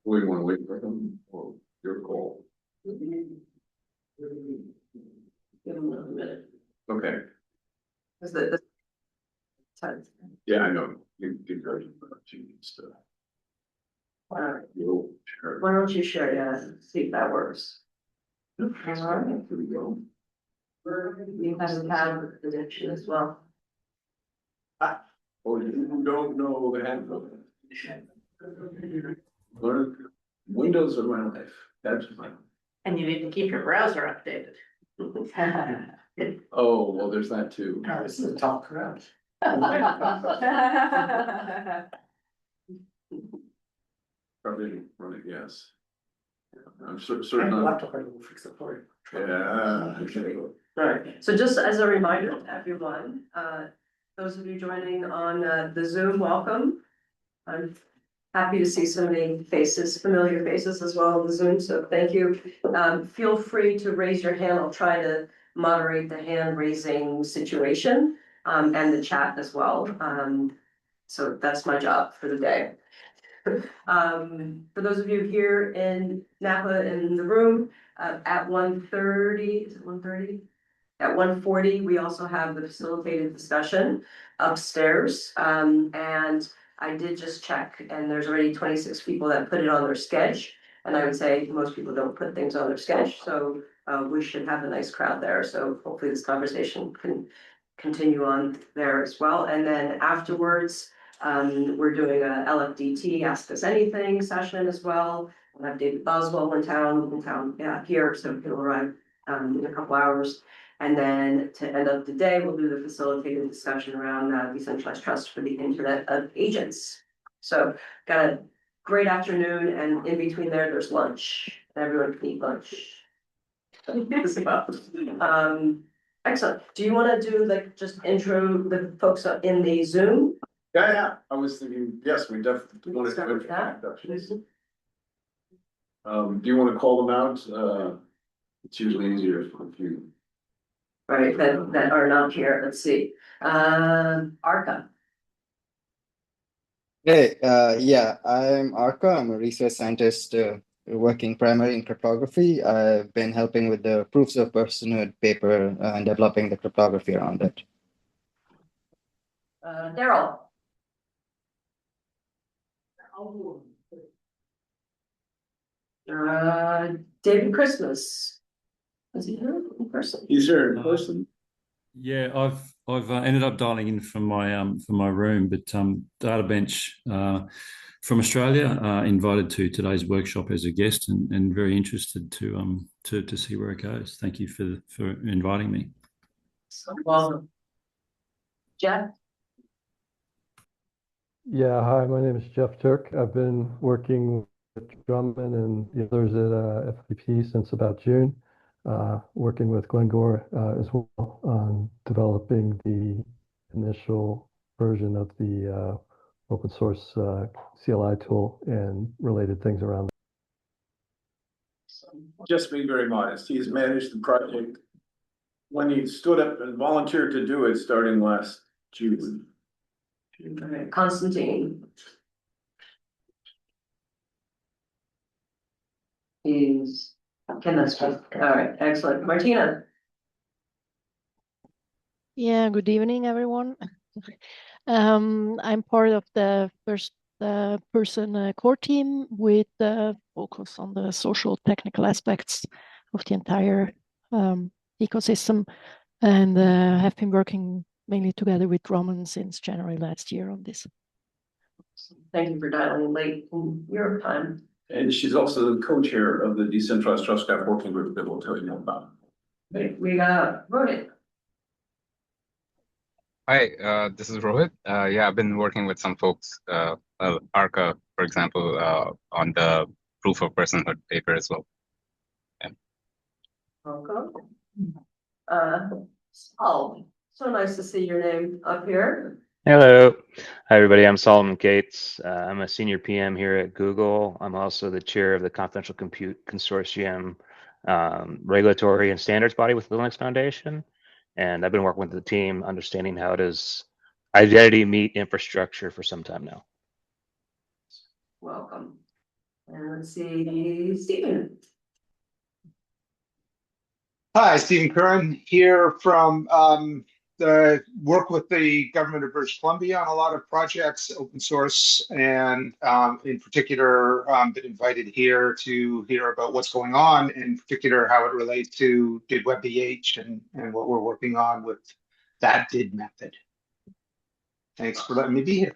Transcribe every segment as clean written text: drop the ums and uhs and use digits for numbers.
We want to wait for them or your call. Give them another minute. Okay. Is the time? Yeah, I know. You go. She needs to. All right. You'll share. Why don't you share? Yeah, see if that works. All right. Here we go. You have addiction as well. Oh, you don't know the handbook. Learn Windows are my life. That's fine. And you need to keep your browser updated. Oh, well, there's that too. No, this is a tough crowd. Probably running, yes. I'm And certain. the laptop, I will fix it for you. Yeah. Right, so just as a reminder to everyone, those of you joining on the Zoom, welcome. I'm happy to see so many faces, familiar faces as well on the Zoom, so thank you. Feel free to raise your hand. I'll try to moderate the hand raising situation and the chat as well. So that's my job for the day. For those of you here in Napa in the room, at 1:30, is it 1:30? At 1:40, we also have the facilitated discussion upstairs. And I did just check, and there's already 26 people that put it on their sketch. And I would say most people don't put things on their sketch, so we should have a nice crowd there. So hopefully this conversation can continue on there as well. And then afterwards, we're doing a LFDT Ask Us Anything session as well. We'll have David Boswell in town, yeah, here, so he'll arrive in a couple hours. And then to end up the day, we'll do the facilitated discussion around Decentralized Trust for the Internet of Agents. So got a great afternoon, and in between there's lunch. Everyone can eat lunch. Excellent. Do you want to do like just intro the folks in the Zoom? Yeah. I was thinking, yes, we definitely want to Start with that. do you want to call them out? It's usually easier if you. Right, that are not here. Let's see. Arca. Hey, yeah, I'm Arka. I'm a research scientist working primarily in cryptography. I've been helping with the proofs of personhood paper and developing the cryptography around it. Daryl. David Christmas. Is he here in person? He's here in person. Yeah, I've ended up dialing in from my room, but Data Bench from Australia invited to today's workshop as a guest, and very interested to see where it goes. Thank you for inviting me. Welcome. Jeff. Yeah, hi, my name is Jeff Turk. I've been working with Drummond and the others at FPP since about June, working with Glencore as well on developing the initial version of the open source CLI tool and related things around it. Just being very modest, he's managed the project when he stood up and volunteered to do it starting last June. Okay, Constantine. That's all right, excellent. Martina. Yeah, good evening, everyone. I'm part of the first person core team with focus on the social technical aspects of the entire ecosystem, and have been working mainly together with Roman since January last year on this. Thank you for dialing in late in your time. And she's also the co-chair of the Decentralized Trust Staff Working Group that we'll tell you more about. We got Rohit. Hi, this is Rohit. Yeah, I've been working with some folks, Arca, for example, on the proof of personhood paper as well. Yeah. Welcome. Oh, so nice to see your name up here. Hello. Hi, everybody. I'm Solomon Gates. I'm a senior PM here at Google. I'm also the chair of the Confidential Compute Consortium regulatory and standards body with the Linux Foundation. And I've been working with the team, understanding how it is identity meet infrastructure for some time now. Welcome. And let's see, Stephen. Hi, Stephen Curran here from the work with the government of British Columbia on a lot of projects, open source, and in particular, been invited here to hear about what's going on, in particular how it relates to did WebVH and what we're working on with that did method. Thanks for letting me be here.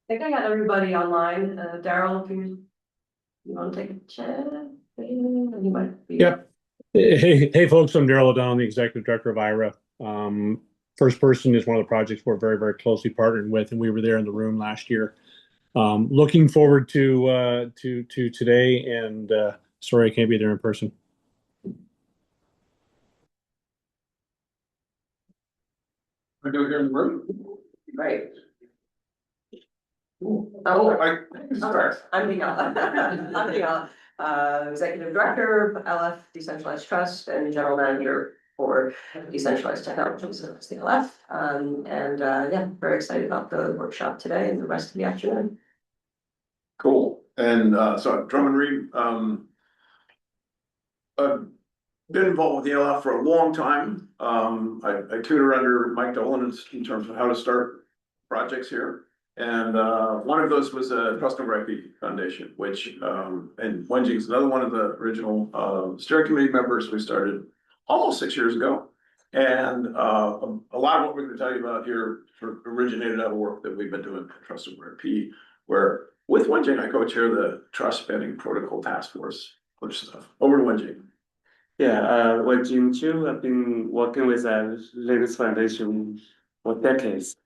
I think I got everybody online. Daryl, if you want to take a chat, you might be. Yep. Hey, folks, I'm Daryl O'Donnell, the Executive Director of IRA. First Person is one of the projects we're very, very closely partnered with, and we were there in the room last year. Looking forward to today, and sorry I can't be there in person. We do it here in the room? Right. I'm Miguel. I'm Executive Director of LF Decentralized Trust and General Manager for Decentralized Technologies at CLF. Yeah, very excited about the workshop today and the rest of the afternoon. Cool. And so Drummond Reed, I've been involved with the LF for a long time. I tutor under Mike Dolan in terms of how to start projects here. And one of those was a Trust Over IP Foundation, which and Wenjing's another one of the original steering committee members we started almost 6 years ago. And a lot of what we're going to tell you about here sort of originated out of work that we've been doing for Trust Over IP, where with Wenjing I co-chair the Trust Spanning Protocol Task Force, which stuff. Over to Wenjing. Yeah, we're Jim Chu. I've been working with Linux Foundation for decades,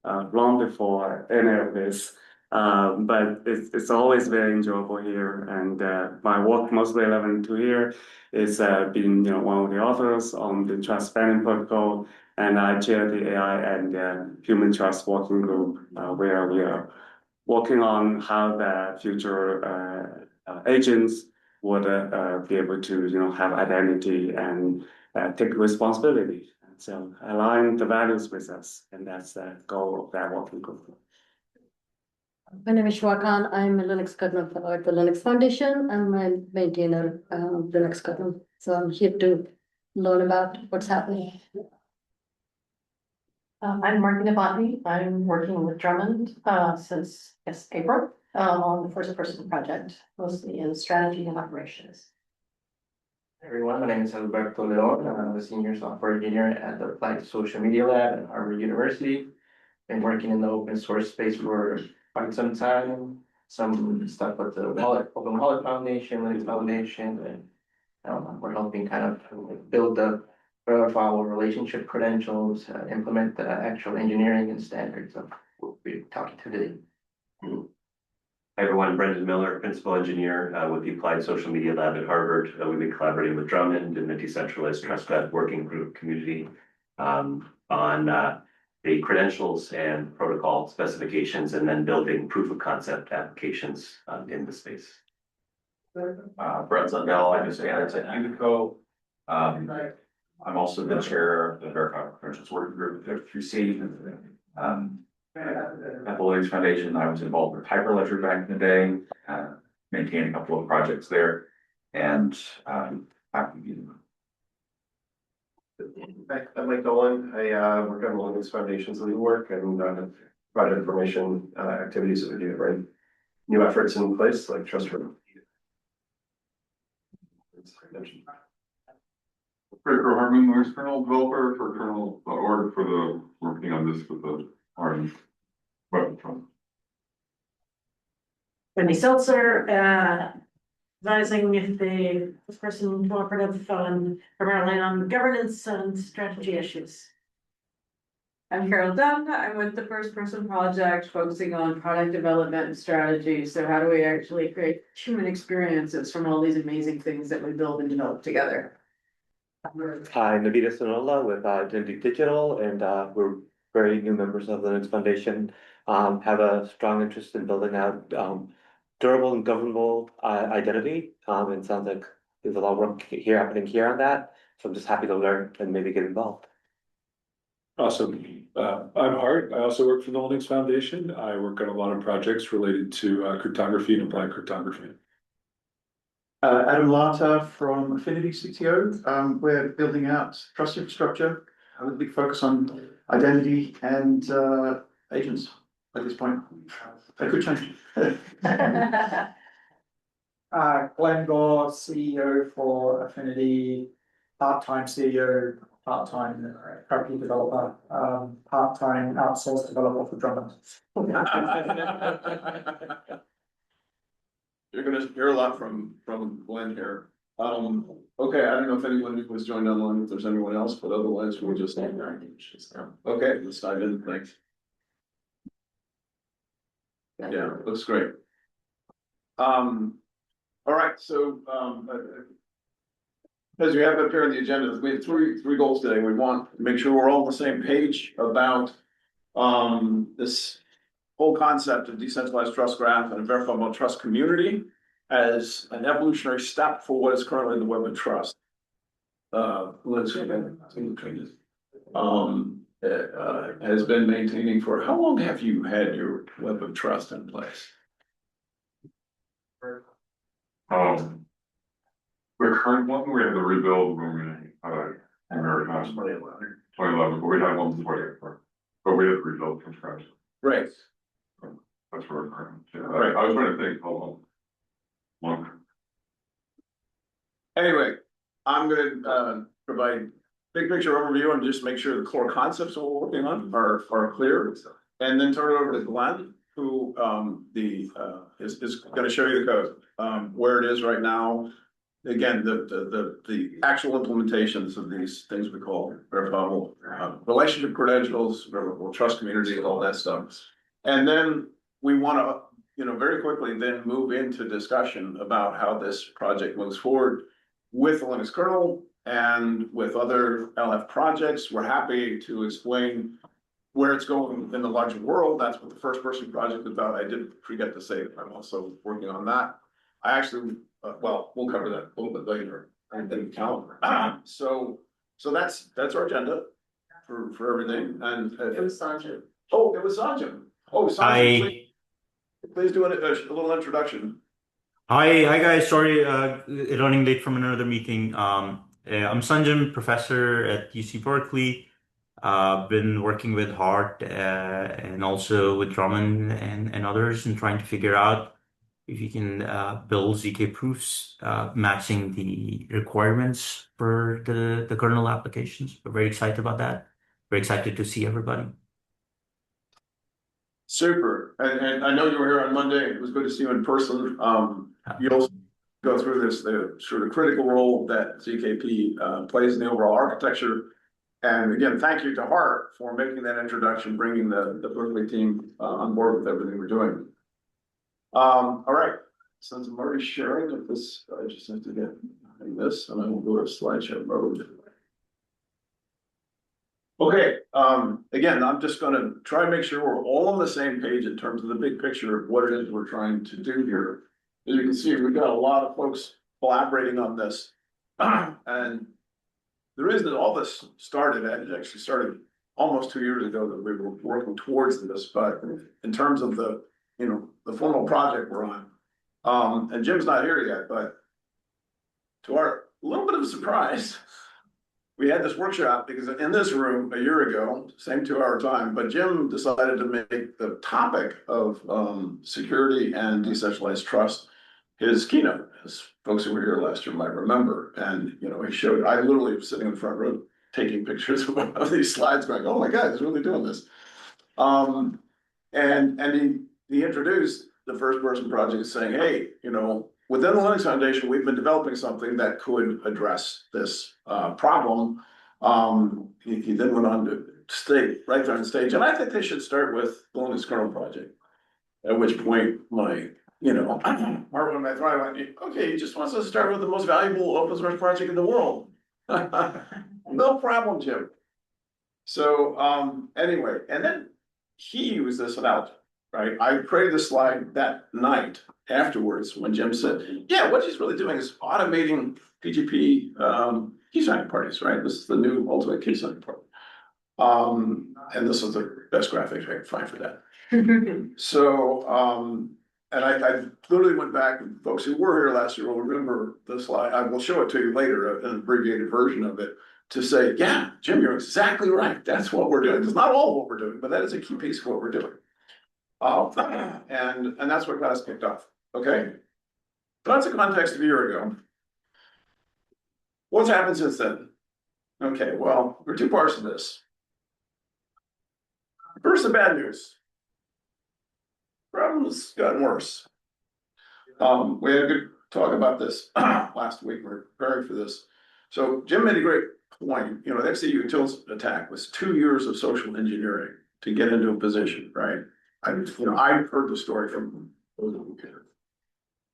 long before any of this. But it's always very enjoyable here. And my work most relevant to here is being one of the authors on the Trust Spanning Protocol, and I chair the AI and Human Trust Working Group, where we are working on how the future agents would be able to have identity and take responsibility. So align the values with us, and that's the goal of that working group. My name is Shwa Khan. I'm a Linux kernel fellow at the Linux Foundation. I'm a maintainer of Linux kernel. So I'm here to learn about what's happening. I'm Martina Botany. I'm working with Drummond since April on the First Person project, mostly in strategy and operations. Hey everyone, my name is Alberto Leon. I'm a senior software engineer at the Applied Social Media Lab at Harvard University. Been working in the open source space for quite some time. Some stuff with the Open Wallet Foundation, Linux Foundation, and we're helping kind of build the verifiable relationship credentials, implement the actual engineering and standards of what we're talking today. Hi everyone, Brendan Miller, Principal Engineer with the Applied Social Media Lab at Harvard. We've been collaborating with Drummond and the Decentralized Trust Working Group community on the credentials and protocol specifications, and then building proof of concept applications in the space. Brett Zundell, I'm a scientist at Unico. I'm also the chair of the Verifiable Credentials Working Group at 3C. At the Linux Foundation, I was involved with Hyperledger back in the day, maintained a couple of projects there, and happy to be there. I'm Mike Dolan. I work on the Linux Foundation's lead work and project information activities that we do, right? New efforts in place like Trust for. Fraser Harmon, Linux kernel developer for kernel.org for the working on this with the ARM web front. Wendy Seltzer, advising with the First Person cooperative primarily on governance and strategy issues. I'm Carol Dunn. I'm with the First Person Project, focusing on product development and strategy. So how do we actually create human experiences from all these amazing things that we build and develop together? Hi, Navita Sonola with Identity Digital, and we're very new members of the Linux Foundation. Have a strong interest in building out durable and governable identity. It sounds like there's a lot of work here happening here on that. So I'm just happy to learn and maybe get involved. Awesome. I'm Hart. I also work for the Linux Foundation. I work on a lot of projects related to cryptography and applied cryptography. Adam Lata from Affinity CTO. We're building out trust infrastructure with a big focus on identity and agents at this point. That could change. Glenn Gore, CEO for Affinity, part-time CEO, part-time crappy developer, part-time outsourced developer for Drummond. You're gonna hear a lot from Glenn here. Okay, I don't know if anyone was joined online, if there's anyone else, but otherwise we'll just. Okay, let's dive in, thanks. Yeah, looks great. All right, so as we have up here on the agenda, we have three goals today. We want to make sure we're all on the same page about this whole concept of decentralized trust graph and a verifiable trust community as an evolutionary step for what is currently the web of trust. Let's see, has been maintaining for how long have you had your web of trust in place? The current one, we had to rebuild when we American 2011, but we had one before that, but we had to rebuild from scratch. Right. That's where we're current. Yeah, Right. I was trying to think how long. Anyway, I'm gonna provide big picture overview and just make sure the core concepts we're working on are clear. And then turn it over to Glenn, who is gonna show you the code, where it is right now. Again, the actual implementations of these things we call verifiable relationship credentials, verifiable trust community, all that stuff. And then we want to, very quickly then move into discussion about how this project moves forward with the Linux kernel and with other LF projects. We're happy to explain where it's going in the larger world. That's what the first person project is about. I did forget to say that I'm also working on that. I actually, well, we'll cover that a little bit later in the calendar. So that's our agenda for everything. And It was Sanjay. oh, it was Sanjay. Oh, Sanjay, please do a little introduction. Hi guys. Sorry, running late from another meeting. I'm Sanjay, professor at UC Berkeley. Been working with Hart and also with Drummond and others and trying to figure out if you can build ZK proofs matching the requirements for the kernel applications. We're very excited about that. Very excited to see everybody. Super. And I know you were here on Monday. It was good to see you in person. You also go through the sort of critical role that ZKP plays in the overall architecture. And again, thank you to Hart for making that introduction, bringing the Berkeley team on board with everything we're doing. All right, since I'm already sharing with this, I just have to get this and I will go to slideshow mode. Okay, again, I'm just going to try and make sure we're all on the same page in terms of the big picture of what it is we're trying to do here. As you can see, we've got a lot of folks collaborating on this. And the reason that all this started, it actually started almost 2 years ago that we were working towards this, but in terms of the formal project we're on, and Jim's not here yet, but to our little bit of a surprise, we had this workshop because in this room a year ago, same 2-hour time, but Jim decided to make the topic of security and decentralized trust his keynote, as folks who were here last year might remember. And he showed, I literally was sitting in the front row taking pictures of these slides going, oh my God, he's really doing this. And he introduced the first person project saying, hey, within the Linux Foundation, we've been developing something that could address this problem. He then went on to state right there on stage, and I think they should start with the Linux kernel project. At which point, my heart went my throat. I went, okay, he just wants us to start with the most valuable open source project in the world. No problem, Jim. So anyway, and then he used this analogy, right? I created this slide that night afterwards when Jim said, yeah, what he's really doing is automating PGP, key signing parties, right? This is the new ultimate key signing party. And this is the best graphic I can find for that. So, and I literally went back, and folks who were here last year will remember the slide. I will show it to you later, an abbreviated version of it, to say, yeah, Jim, you're exactly right. That's what we're doing. It's not all what we're doing, but that is a key piece of what we're doing. And that's what got us kicked off. Okay. So that's the context of a year ago. What's happened since then? Okay, well, there are two parts to this. First, the bad news. Problems gotten worse. We had a good talk about this last week. We're preparing for this. So Jim made a great point. You know, the XE utils attack was 2 years of social engineering to get into a position, right? I've heard the story from those who care.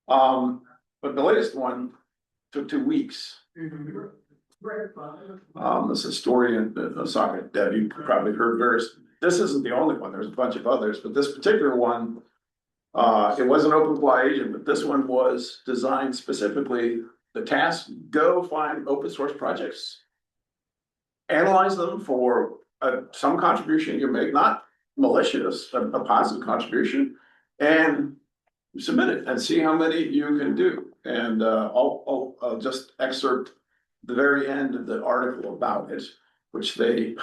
But the latest one took 2 weeks. This historian, the socket dev, you probably heard various. This isn't the only one. There's a bunch of others, but this particular one, it was an OpenVTC agent, but this one was designed specifically. The task: go find open source projects, analyze them for some contribution you make, not malicious, a positive contribution, and submit it and see how many you can do. And I'll just excerpt the very end of the article about it, which they,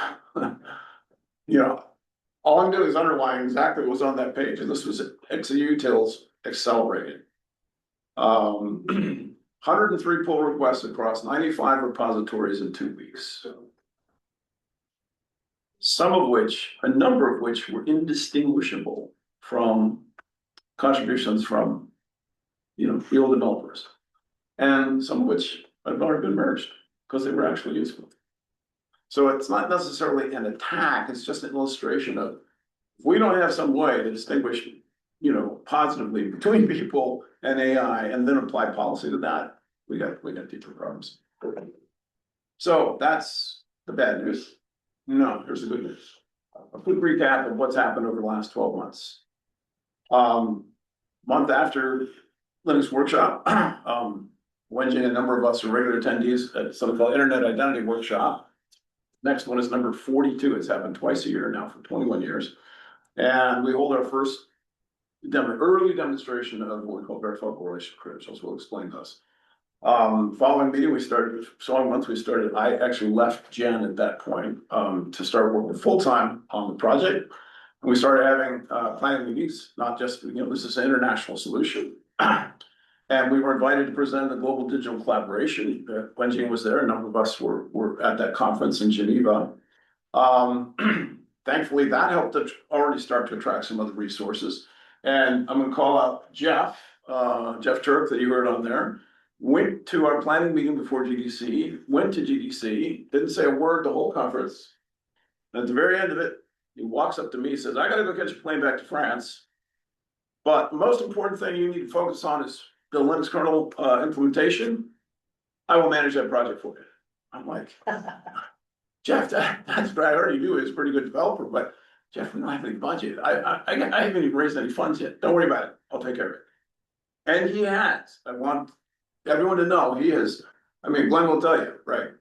all I'm doing is underlining exactly what was on that page. And this was XEUtils accelerated. 103 pull requests across 95 repositories in 2 weeks. A number of which were indistinguishable from contributions from, field developers, and some of which have already been merged because they were actually useful. So it's not necessarily an attack, it's just an illustration of, if we don't have some way to distinguish, positively between people and AI and then apply policy to that, we got deeper problems. So that's the bad news. No, here's the good news. A quick recap of what's happened over the last 12 months. Month after Linux Workshop, Wenjing and a number of us are regular attendees at something called Internet Identity Workshop. Next one is number 42. It's happened twice a year now for 21 years. And we hold our first early demonstration of what we call verifiable relationship credentials. We'll explain those. Following meeting, once we started, I actually left Jen at that point to start working full-time on the project. And we started having planning meetings, not just, this is an international solution. And we were invited to present the Global Digital Collaboration. Wenjing was there. A number of us were at that conference in Geneva. Thankfully, that helped already start to attract some other resources. And I'm going to call out Jeff Turk, that you heard on there. Went to our planning meeting before GDC, went to GDC, didn't say a word the whole conference. And at the very end of it, he walks up to me and says, I got to go catch a plane back to France. But the most important thing you need to focus on is the Linux kernel implementation. I will manage that project for you. I'm like, Jeff, that's what I already knew. He's a pretty good developer, but Jeff, we don't have any budget. I haven't even raised any funds yet. Don't worry about it. I'll take care of it. And he has. I want everyone to know he is. Glenn will tell you, right?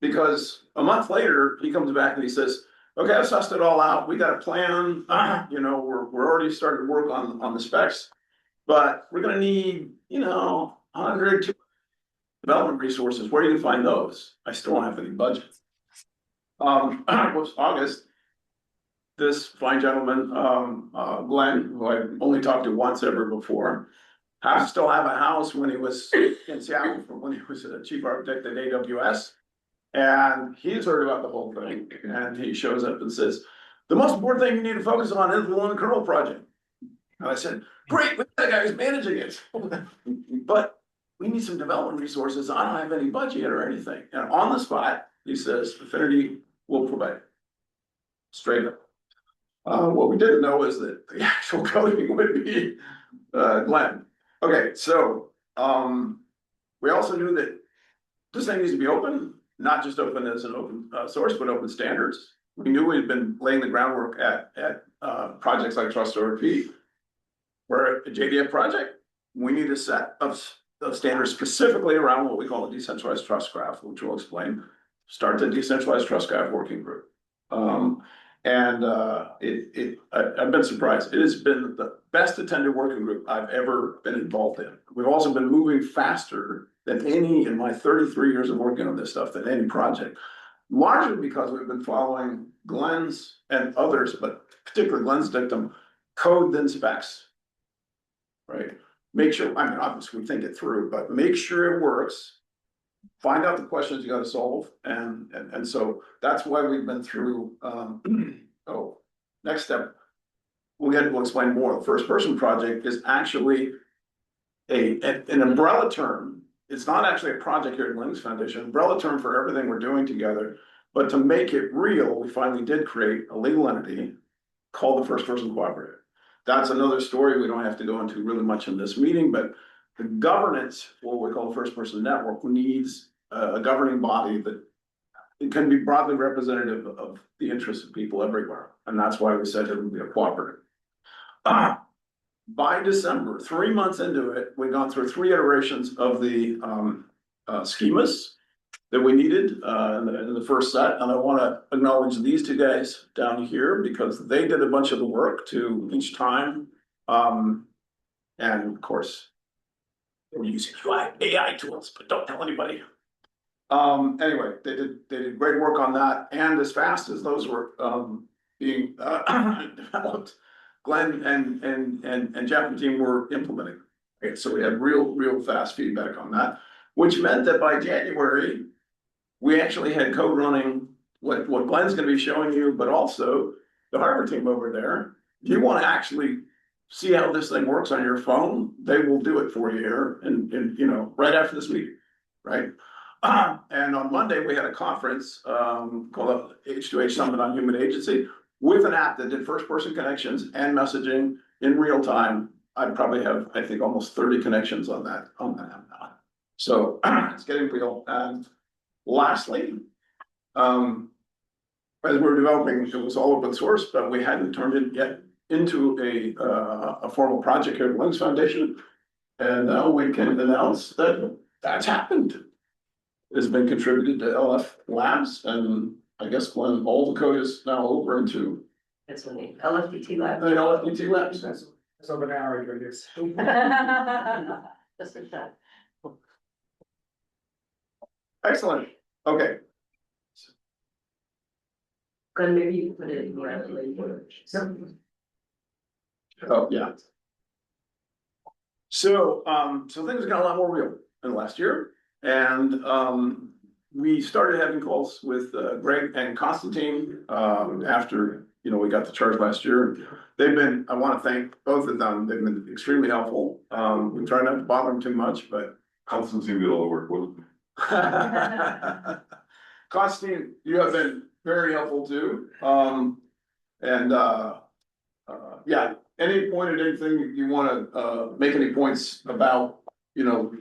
Because a month later, he comes back and he says, okay, I've sussed it all out. We got a plan. We're already starting to work on the specs, but we're going to need, 100 development resources. Where do you find those? I still don't have any budget. August, this fine gentleman, Glenn, who I only talked to once ever before, still have a house when he was in Seattle, from when he was a chief architect at AWS. And he's heard about the whole thing. And he shows up and says, the most important thing you need to focus on is the Linux kernel project. And I said, great, we got a guy who's managing it. But we need some development resources. I don't have any budget or anything. And on the spot, he says, Affinity will provide it. Straight up. What we didn't know is that the actual coding would be Glenn. Okay, so we also knew that this thing needs to be open, not just open as an open source, but open standards. We knew we had been laying the groundwork at projects like TrustORP. We're a JDF project. We need a set of those standards specifically around what we call the decentralized trust graph, which we'll explain. Start the decentralized trust graph working group. I've been surprised. It has been the best attended working group I've ever been involved in. We've also been moving faster than any in my 33 years of working on this stuff, than any project. Largely because we've been following Glenn's and others, but particularly Glenn's dictum, code then specs. Right? Make sure, I mean, obviously we think it through, but make sure it works. Find out the questions you got to solve, and so that's why we've been through. Next step, we'll explain more. The first person project is actually an umbrella term. It's not actually a project here at Linux Foundation. Umbrella term for everything we're doing together. But to make it real, we finally did create a legal entity called the First Person Cooperative. That's another story we don't have to go into really much in this meeting, but the governance, what we call the first person network, needs a governing body that it can be broadly representative of the interests of people everywhere. And that's why we said it would be a cooperative. By December, 3 months into it, we've gone through 3 iterations of the schemas that we needed in the first set. And I want to acknowledge these 2 guys down here because they did a bunch of the work to each time. And of course, we're using AI tools, but don't tell anybody. Anyway, they did great work on that. And as fast as those were being developed, Glenn and Jeff and team were implementing. Okay, so we had real fast feedback on that, which meant that by January, we actually had code running what Glenn's going to be showing you, but also the hardware team over there. If you want to actually see how this thing works on your phone, they will do it for you here and right after this meeting, right? And on Monday, we had a conference called H2H Summit on Human Agency with an app that did first-person connections and messaging in real time. I probably have, I think, almost 30 connections on that app now. So it's getting real. And lastly, as we were developing, it was all open source, but we hadn't turned it yet into a formal project here at Linux Foundation. And now we can announce that that's happened. It's been contributed to LF Labs, and I guess when all the code is now over into It's when the LFDT lab. LFDT Labs. It's over an hour ago, yes. Just a chat. Excellent. Okay. Glenn, maybe you can put it in the Oh, yeah. So things got a lot more real in the last year. And we started having calls with Greg and Constantine after we got the charge last year. They've been, I want to thank both of them. They've been extremely helpful. We try not to bother them too much, but Constantine did all the work with them. Constantine, you have been very helpful too. Yeah, any point at anything you want to make any points about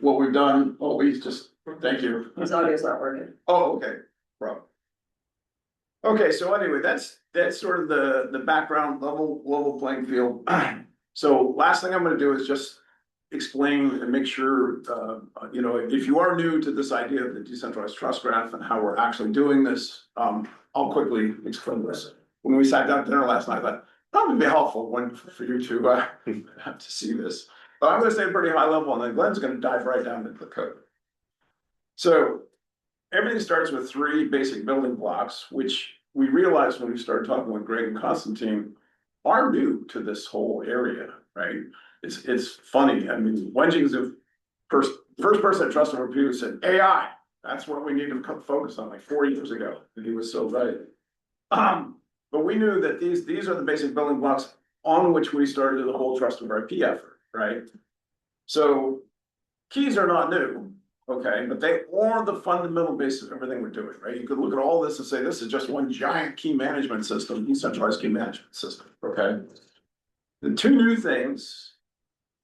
what we've done, always just thank you. His audio's not working. Oh, okay, problem. Okay, so anyway, that's sort of the background level playing field. So last thing I'm going to do is just explain and make sure if you are new to this idea of the decentralized trust graph and how we're actually doing this, I'll quickly explain this. When we sat down to dinner last night, I thought probably be helpful for you to have to see this. But I'm going to say a pretty high level, and then Glenn's going to dive right down into the code. So everything starts with 3 basic building blocks, which we realized when we started talking with Greg and Constantine are new to this whole area, right? It's funny. I mean, Wenjing's the first person at Trust and Review said AI. That's what we need to focus on, like 4 years ago, and he was so right. But we knew that these are the basic building blocks on which we started the whole Trust over IP effort, right? So keys are not new, okay, but they are the fundamental basis of everything we're doing, right? You could look at all this and say this is just one giant key management system, decentralized key management system, okay? The 2 new things,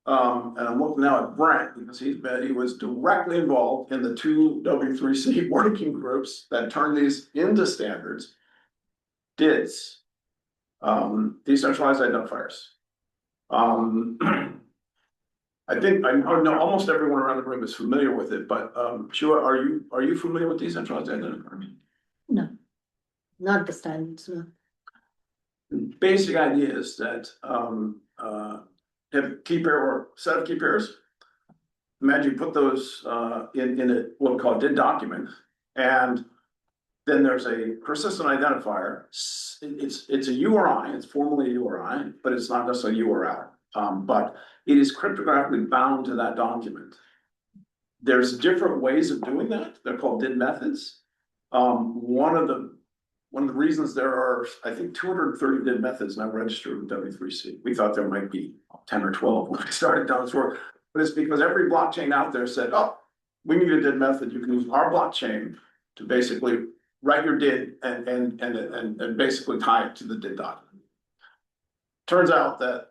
and I'm looking now at Brent because he was directly involved in the 2 W3C working groups that turned these into standards. DIDs, decentralized identifiers. I think, I know almost everyone around the room is familiar with it, but, Shua, are you familiar with decentralized identifier? No, not this time, it's not. Basic idea is that, have key pair or set of key pairs. Imagine you put those, in a, what we call a DID document, and then there's a persistent identifier. It's a URI, it's formally a URI, but it's not necessarily a URL. But it is cryptographically bound to that document. There's different ways of doing that. They're called DID methods. One of the reasons there are, I think, 230 DID methods now registered with W3C. We thought there might be 10 or 12 when we started down this road, but it's because every blockchain out there said, oh, we need a DID method. You can use our blockchain to basically write your DID and basically tie it to the DID document. Turns out that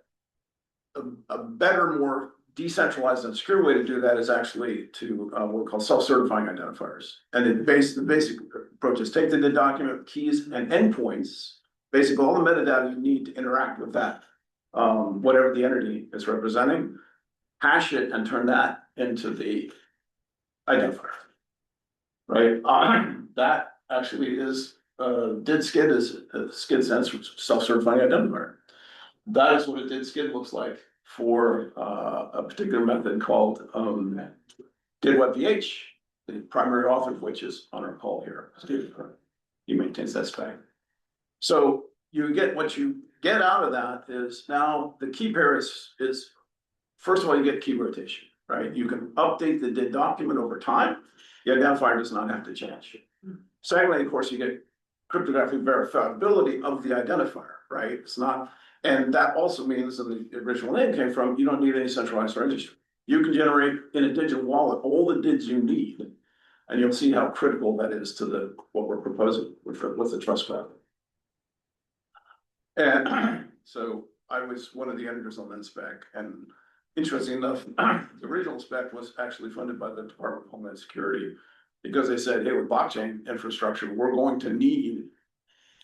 a better, more decentralized and secure way to do that is actually to what we call self-certifying identifiers. And the basic approach is take the DID document, keys, and endpoints, basically all the metadata you need to interact with that, whatever the entity is representing, hash it, and turn that into the identifier. Right? That actually is DID SCID is SCID stands for self-certifying identifier. That is what a DID SCID looks like for a particular method called DID-WebVH, the primary author of which is on our call here. He maintains that spec. So you get what you get out of that is now the key pair is first of all, you get key rotation, right? You can update the DID document over time. The identifier does not have to change. Secondly, of course, you get cryptographic verifiability of the identifier, right? It's not, and that also means, and the original name came from, you don't need any centralized registry. You can generate in a digital wallet all the DIDs you need, and you'll see how critical that is to what we're proposing with the trust graph. And so I was one of the editors on that spec, and interesting enough, the original spec was actually funded by the Department of Homeland Security because they said, hey, with blockchain infrastructure, we're going to need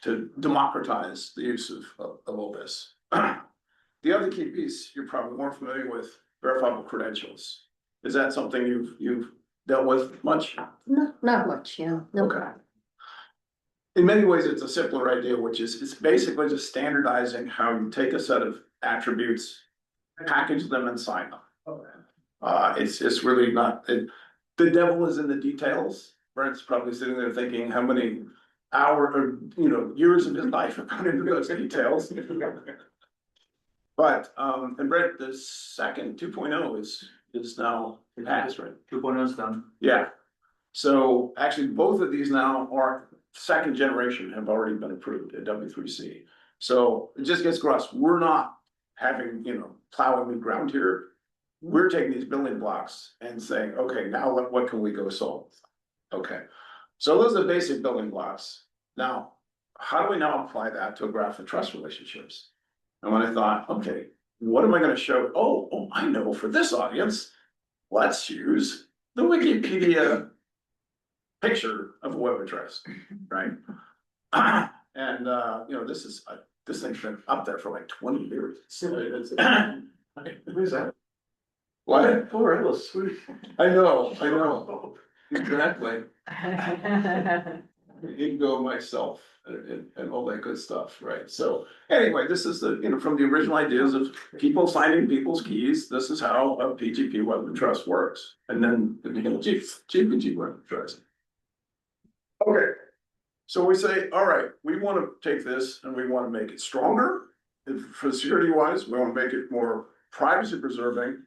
to democratize the use of all this. The other key piece you're probably more familiar with, verifiable credentials. Is that something you've dealt with much? No, not much, yeah. No. Okay. In many ways, it's a simpler idea, which is it's basically just standardizing how you take a set of attributes, package them, and sign them. It's really not. The devil is in the details. Brent's probably sitting there thinking how many hours or years of his life have gone into those details. But and Brent, the second 2.0 is now passed, right? 2.0 is done. Yeah. So actually, both of these now are second generation, have already been approved at W3C. So it just gets across. We're not having plowing new ground here. We're taking these building blocks and saying, okay, now what can we go solve? Okay. So those are the basic building blocks. Now, how do we now apply that to a graph of trust relationships? And when I thought, okay, what am I going to show? Oh, I know for this audience, let's use the Wikipedia picture of a web address, right? And this thing's been up there for like 20 years. Who's that? What? Poor Alice. I know. Exactly. Ego myself and all that good stuff, right? So anyway, this is the from the original ideas of people signing people's keys. This is how a PGP web of trust works, and then the GPG web of trust. Okay, so we say, all right, we want to take this and we want to make it stronger. For security wise, we want to make it more privacy preserving,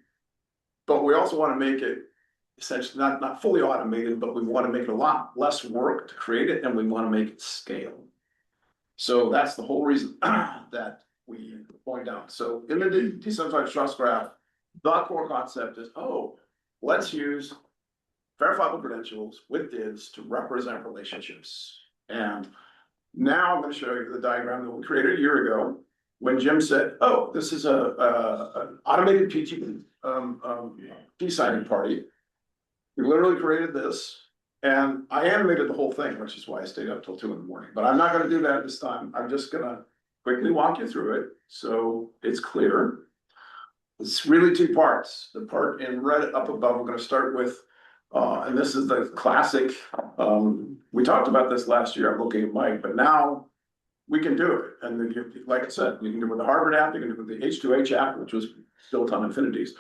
but we also want to make it essentially not fully automated, but we want to make it a lot less work to create it, and we want to make it scale. So that's the whole reason that we point out. So in the decentralized trust graph, the core concept is, let's use verifiable credentials with DIDs to represent relationships. And now I'm going to show you the diagram that we created a year ago when Jim said, this is an automated PGP key signing party. We literally created this, and I animated the whole thing, which is why I stayed up till 2 a.m. But I'm not going to do that this time. I'm just going to quickly walk you through it so it's clear. It's really two parts. The part in red up above, we're gonna start with, and this is the classic, we talked about this last year, I'm looking at Mike, but now we can do it. And then like I said, you can do it with the Harvard app, you can do it with the H2H app, which was built on Infinities.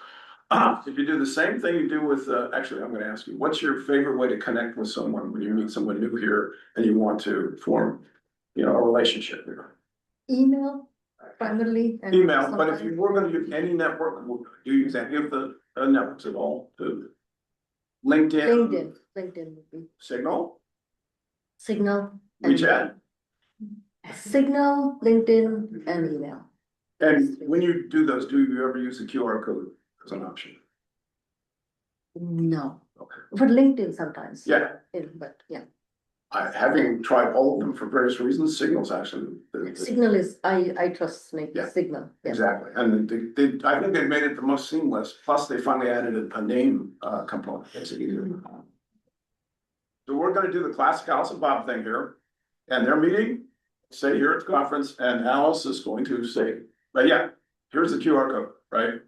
If you do the same thing you do with, actually, I'm gonna ask you, what's your favorite way to connect with someone when you meet someone new here and you want to form, a relationship here? Email primarily. And Email, but if sometimes- you were gonna use any network, do you use any of the networks at all? LinkedIn, LinkedIn would be Signal, Signal. and- WeChat? Signal, LinkedIn, and email. And when you do those, do you ever use the QR code as an option? No, Okay. for LinkedIn sometimes. Yeah. But yeah, Having tried all of them for various reasons, Signal's actually. Signal is, I trust Yeah. Signal. Yeah. Exactly, and I think they made it the most seamless, plus they finally added a name component. Makes it easier. So we're gonna do the classic Alice and Bob thing here, and their meeting, say here at the conference, and Alice is going to say, but yeah, here's the QR code, right?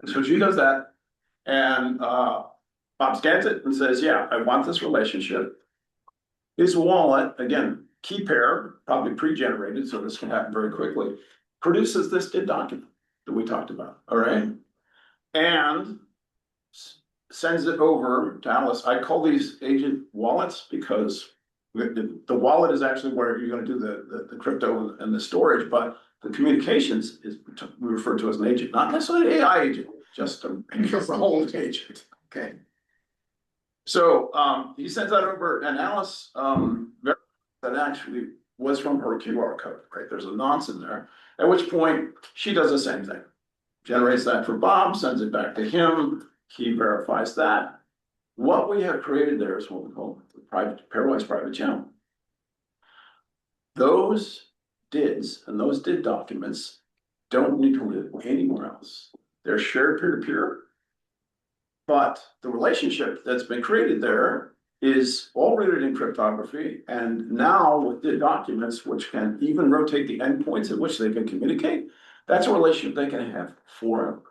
And so she does that, and Bob scans it and says, yeah, I want this relationship. His wallet, again, key pair, probably pre-generated, so this can happen very quickly, produces this DID document that we talked about, all right? And sends it over to Alice. I call these agent wallets because the wallet is actually where you're gonna do the crypto and the storage, but the communications is we refer to as an agent, not necessarily an AI agent, just a role agent, okay? So he sends that over, and Alice that actually was from her QR code, right? There's a nonce in there, at which point she does the same thing. Generates that for Bob, sends it back to him, he verifies that. What we have created there is what we call pairwise private channel. Those DIDs and those DID documents don't need to live anywhere else. They're shared peer-to-peer. But the relationship that's been created there is all rooted in cryptography. And now with DID documents, which can even rotate the endpoints at which they can communicate, that's a relationship they can have forever.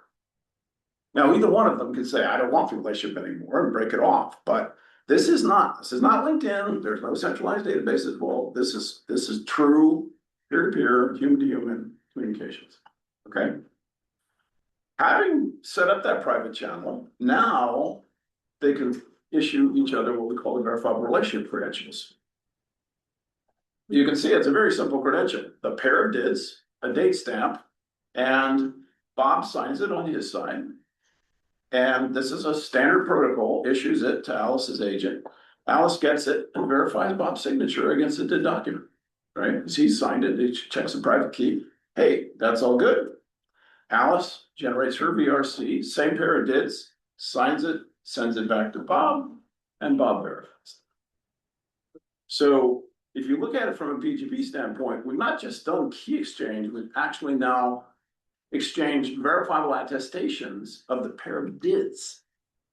Now, either one of them can say, I don't want the relationship anymore and break it off. But this is not LinkedIn. There's no centralized database involved. This is true peer-to-peer, human-to-human communications. Okay. Having set up that private channel, now they can issue each other what we call the verifiable relationship credentials. You can see it's a very simple credential. The pair of DIDs, a date stamp, and Bob signs it on his side. And this is a standard protocol, issues it to Alice's agent. Alice gets it and verifies Bob's signature against the DID document, right? Because he signed it, he checks the private key. Hey, that's all good. Alice generates her VRC, same pair of DIDs, signs it, sends it back to Bob, and Bob verifies. So if you look at it from a BGP standpoint, we've not just done key exchange, we've actually now exchanged verifiable attestations of the pair of DIDs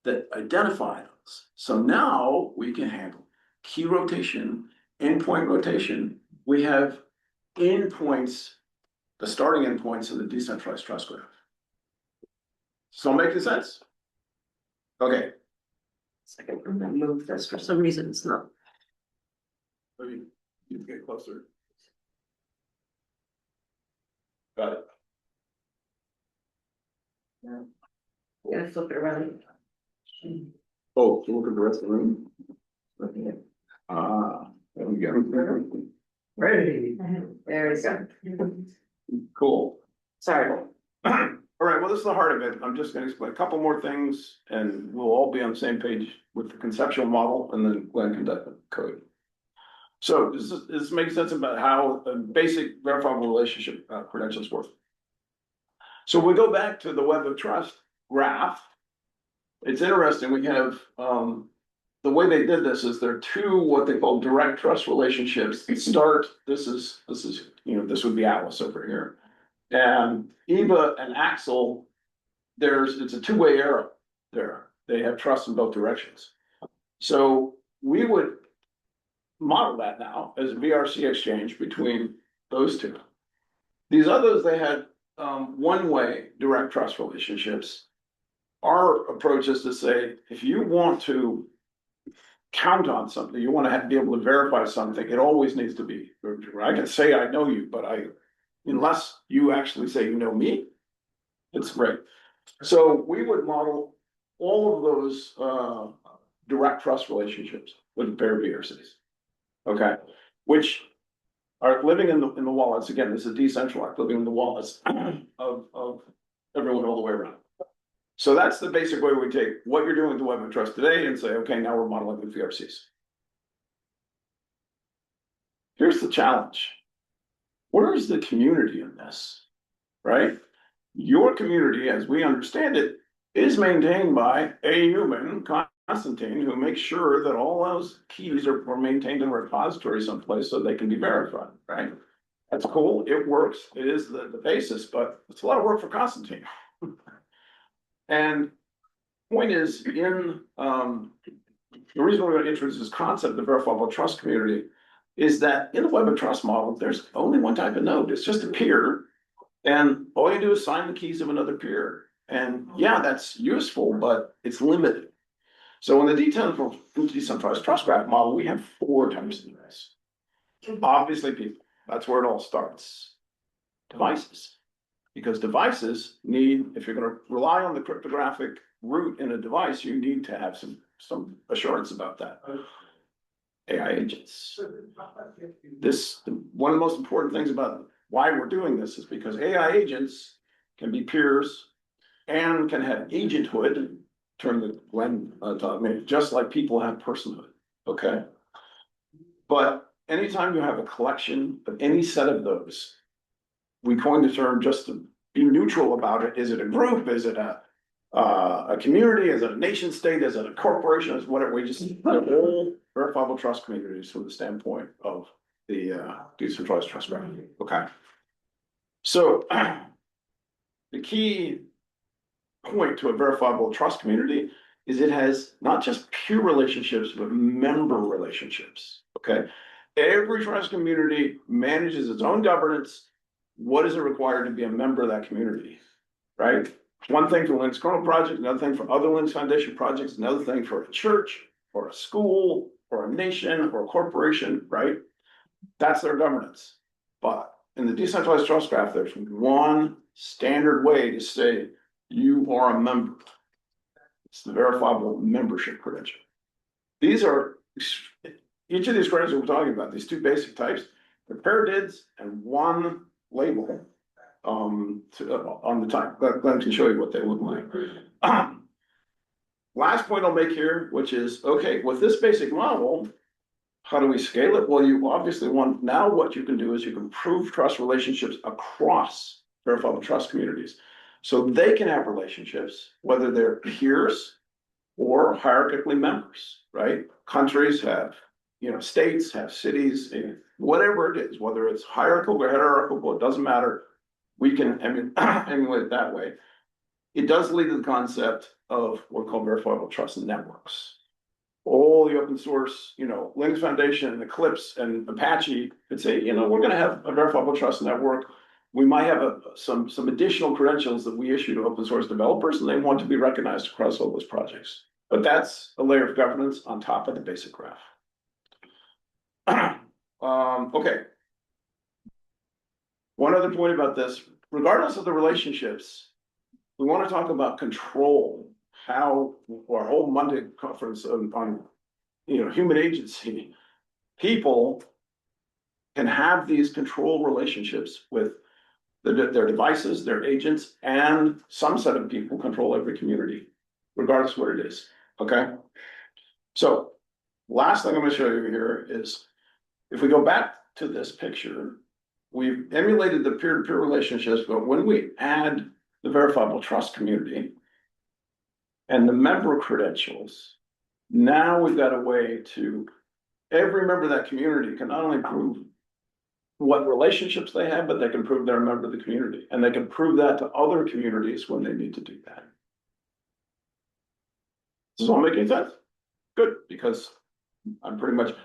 that identify those. So now we can handle key rotation, endpoint rotation. We have endpoints, the starting endpoints of the decentralized trust graph. So making sense? Okay. Second, I'm gonna move this for some reason, it's not. Maybe you can get closer. Got it. No. I'm gonna flip it around. Oh, so look at the rest of the room. Okay. There we go. Ready. There we go. Cool. Sorry. All right, well, this is the heart of it. I'm just gonna explain a couple more things and we'll all be on the same page with the conceptual model and then Glenn can conduct the code. So this makes sense about how a basic verifiable relationship credentials work. So we go back to the web of trust graph. It's interesting, we have, the way they did this is there are two what they call direct trust relationships that start, this is, this would be Alice over here. And Eva and Axel, it's a two-way arrow there. They have trust in both directions. So we would model that now as a VRC exchange between those two. These others, they had one-way direct trust relationships. Our approach is to say, if you want to count on something, you want to be able to verify something, it always needs to be. I can say I know you, but unless you actually say you know me, it's great. So we would model all of those direct trust relationships with Verifiable. Okay, which are living in the wallets. Again, this is decentralized, living in the wallets of everyone all the way around. So that's the basic way we take what you're doing with the web of trust today and say, okay, now we're modeling with VRCs. Here's the challenge. Where is the community in this, right? Your community, as we understand it, is maintained by a human, Constantine, who makes sure that all those keys are maintained in a repository someplace so they can be verified, right? That's cool. It works. It is the basis, but it's a lot of work for Constantine. And point is, the reason we're going to introduce this concept of verifiable trust community is that in the web of trust model, there's only one type of node. It's just a peer. And all you do is sign the keys of another peer. And yeah, that's useful, but it's limited. So in the decentralized trust graph model, we have 4 types of devices. Obviously, people, that's where it all starts. Devices. Because devices need, if you're going to rely on the cryptographic root in a device, you need to have some assurance about that. AI agents. One of the most important things about why we're doing this is because AI agents can be peers and can have agenthood, term that Glenn taught me, just like people have personhood, okay? But anytime you have a collection of any set of those, we coined the term just to be neutral about it. Is it a group? Is it a community? Is it a nation state? Is it a corporation? Is whatever. We just have all verifiable trust communities from the standpoint of the decentralized trust graph. Okay. So the key point to a verifiable trust community is it has not just peer relationships, but member relationships. Okay. Every trust community manages its own governance. What is it required to be a member of that community? Right? One thing for Linux kernel project, another thing for other Linux Foundation projects, another thing for a church or a school or a nation or a corporation, right? That's their governance. But in the decentralized trust graph, there's one standard way to say you are a member. It's the verifiable membership credential. These are, each of these credentials we're talking about, these 2 basic types, they're paradids and one label on the type. Glenn can show you what they look like. Last point I'll make here, which is, okay, with this basic model, how do we scale it? Well, you obviously want, now what you can do is you can prove trust relationships across verifiable trust communities. So they can have relationships, whether they're peers or hierarchically members, right? Countries have, states have cities, whatever it is, whether it's hierarchical or hierarchical, it doesn't matter. We can emulate it that way. It does lead to the concept of what we call verifiable trust networks. All the open source, Linux Foundation and Eclipse and Apache could say, we're going to have a verifiable trust network. We might have some additional credentials that we issue to open source developers, and they want to be recognized across all those projects. But that's a layer of governance on top of the basic graph. Okay. One other point about this, regardless of the relationships, we want to talk about control. How our whole Monday conference on human agency, people can have these control relationships with their devices, their agents, and some set of people control every community, regardless of what it is. Okay. So last thing I'm going to show you here is if we go back to this picture, we've emulated the peer-to-peer relationships, but when we add the verifiable trust community and the member credentials, now we've got a way to, every member of that community can not only prove what relationships they have, but they can prove they're a member of the community. And they can prove that to other communities when they need to do that. Does this all make any sense? Good, because I'm pretty much,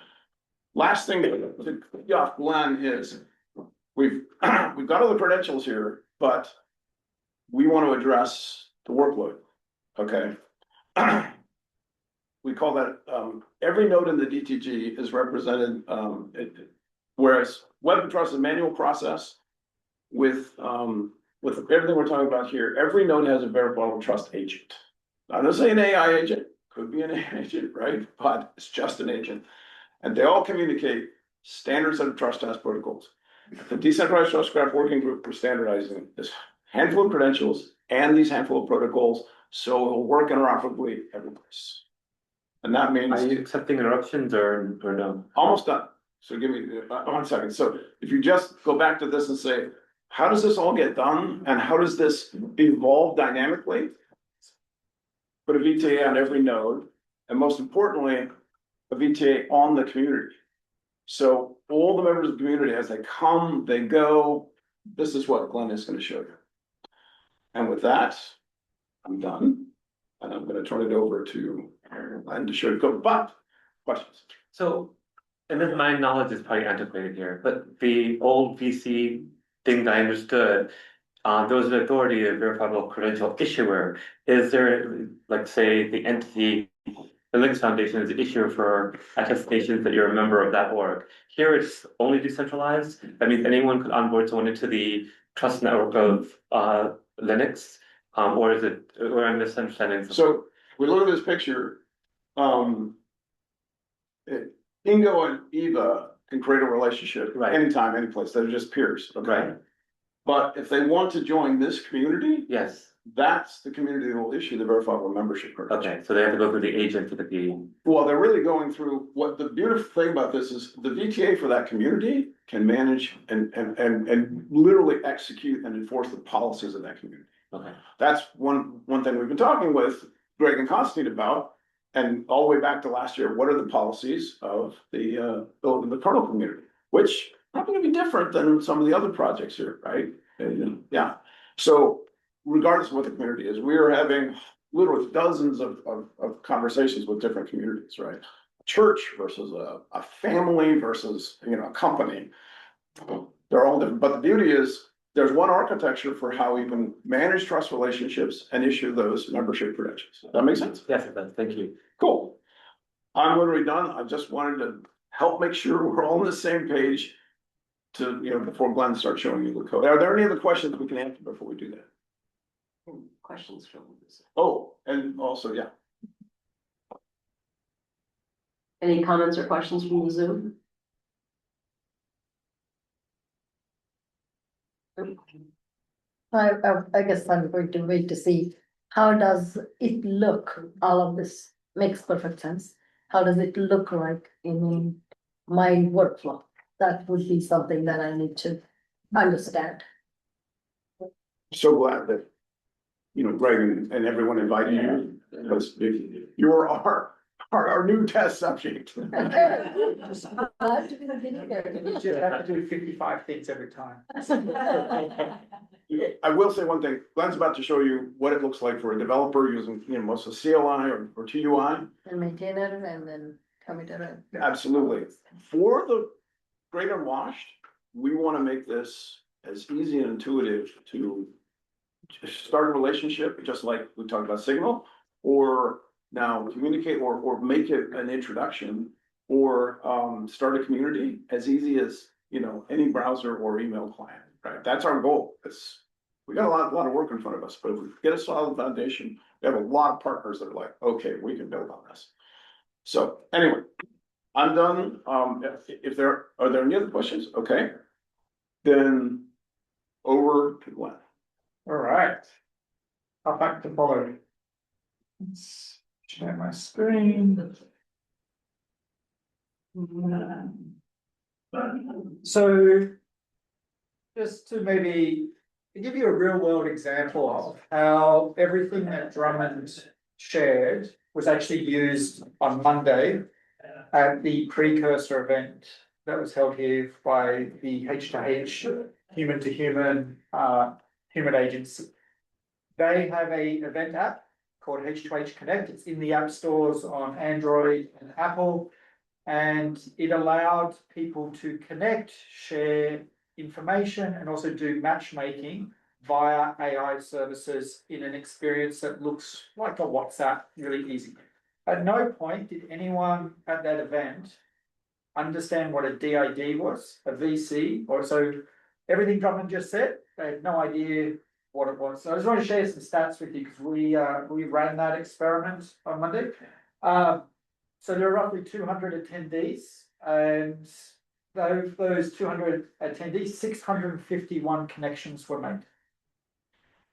last thing to get off Glenn is we've got all the credentials here, but we want to address the workload, okay? We call that, every node in the DTG is represented, whereas web trust is a manual process with everything we're talking about here, every node has a verifiable trust agent. Not necessarily an AI agent, could be an AI agent, right? But it's just an agent. And they all communicate standard set of trust task protocols. The Decentralized Trust Graph Working Group, we're standardizing this handful of credentials and these handful of protocols, so it'll work interoperably every place. And that means. Are you accepting interruptions or no? Almost done. So give me 1 second. So if you just go back to this and say, how does this all get done? And how does this evolve dynamically? Put a VTA on every node, and most importantly, a VTA on the community. So all the members of the community, as they come, they go, this is what Glenn is going to show you. And with that, I'm done. And I'm going to turn it over to Glenn to show you. But questions? So, and then my knowledge is probably antiquated here, but the old VC thing that I understood, there was an authority, a verifiable credential issuer. Is there, like, say, the entity, the Linux Foundation is the issuer for attestations that you're a member of that org. Here it's only decentralized. That means anyone could onboard someone into the trust network of Linux, or is it, or I'm misunderstanding something? So we look at this picture. Ingo and Eva can create a relationship anytime, any place. They're just peers. Okay. Right. But if they want to join this community, yes, that's the community that will issue the verifiable membership credential. Okay, so they have to go through the agent to the. Well, they're really going through, what the beautiful thing about this is the VTA for that community can manage and literally execute and enforce the policies of that community. Okay. That's one thing we've been talking with Greg and Constantine about, and all the way back to last year, what are the policies of the kernel community, which probably gonna be different than some of the other projects here, right? And, yeah. So regardless of what the community is, we are having literally dozens of conversations with different communities, right? A church versus a family versus, a company. They're all different, but the beauty is there's one architecture for how we can manage trust relationships and issue those membership credentials. Does that make sense? Yes, it does. Thank you. Cool. I'm literally done. I just wanted to help make sure we're all on the same page to, before Glenn starts showing you the code. Are there any other questions we can answer before we do that? Questions from this? Oh, and also, yeah. Any comments or questions from the Zoom? I guess I'm going to wait to see how does it look. All of this makes perfect sense. How does it look like in my workflow? That would be something that I need to understand. So glad that, Greg and everyone invited you, because you're our new test subject. You just have to do 55 things every time. I will say one thing, Glenn's about to show you what it looks like for a developer using, most of CLI or TUI. And maintainer and then committer. Absolutely. For the great unwashed, we want to make this as easy and intuitive to start a relationship, just like we talked about Signal, or now communicate or make it an introduction, or start a community as easy as, any browser or email client, right? That's our goal. We got a lot of work in front of us, but if we get a solid foundation, we have a lot of partners that are like, okay, we can build on this. So anyway, I'm done. Are there any other questions? Okay. Then over to Glenn. All right. I'll back to follow. Let's share my screen. So just to maybe give you a real world example of how everything that Drummond shared was actually used on Monday at the precursor event that was held here by the H2H human to human human agency. They have a event app called H2H Connect. It's in the app stores on Android and Apple, and it allowed people to connect, share information, and also do matchmaking via AI services in an experience that looks like a WhatsApp, really easy. At no point did anyone at that event understand what a DID was, a VC, or so everything Drummond just said, they had no idea what it was. So I just want to share some stats with you because we ran that experiment on Monday. So there are roughly 200 attendees, and those 200 attendees, 651 connections were made.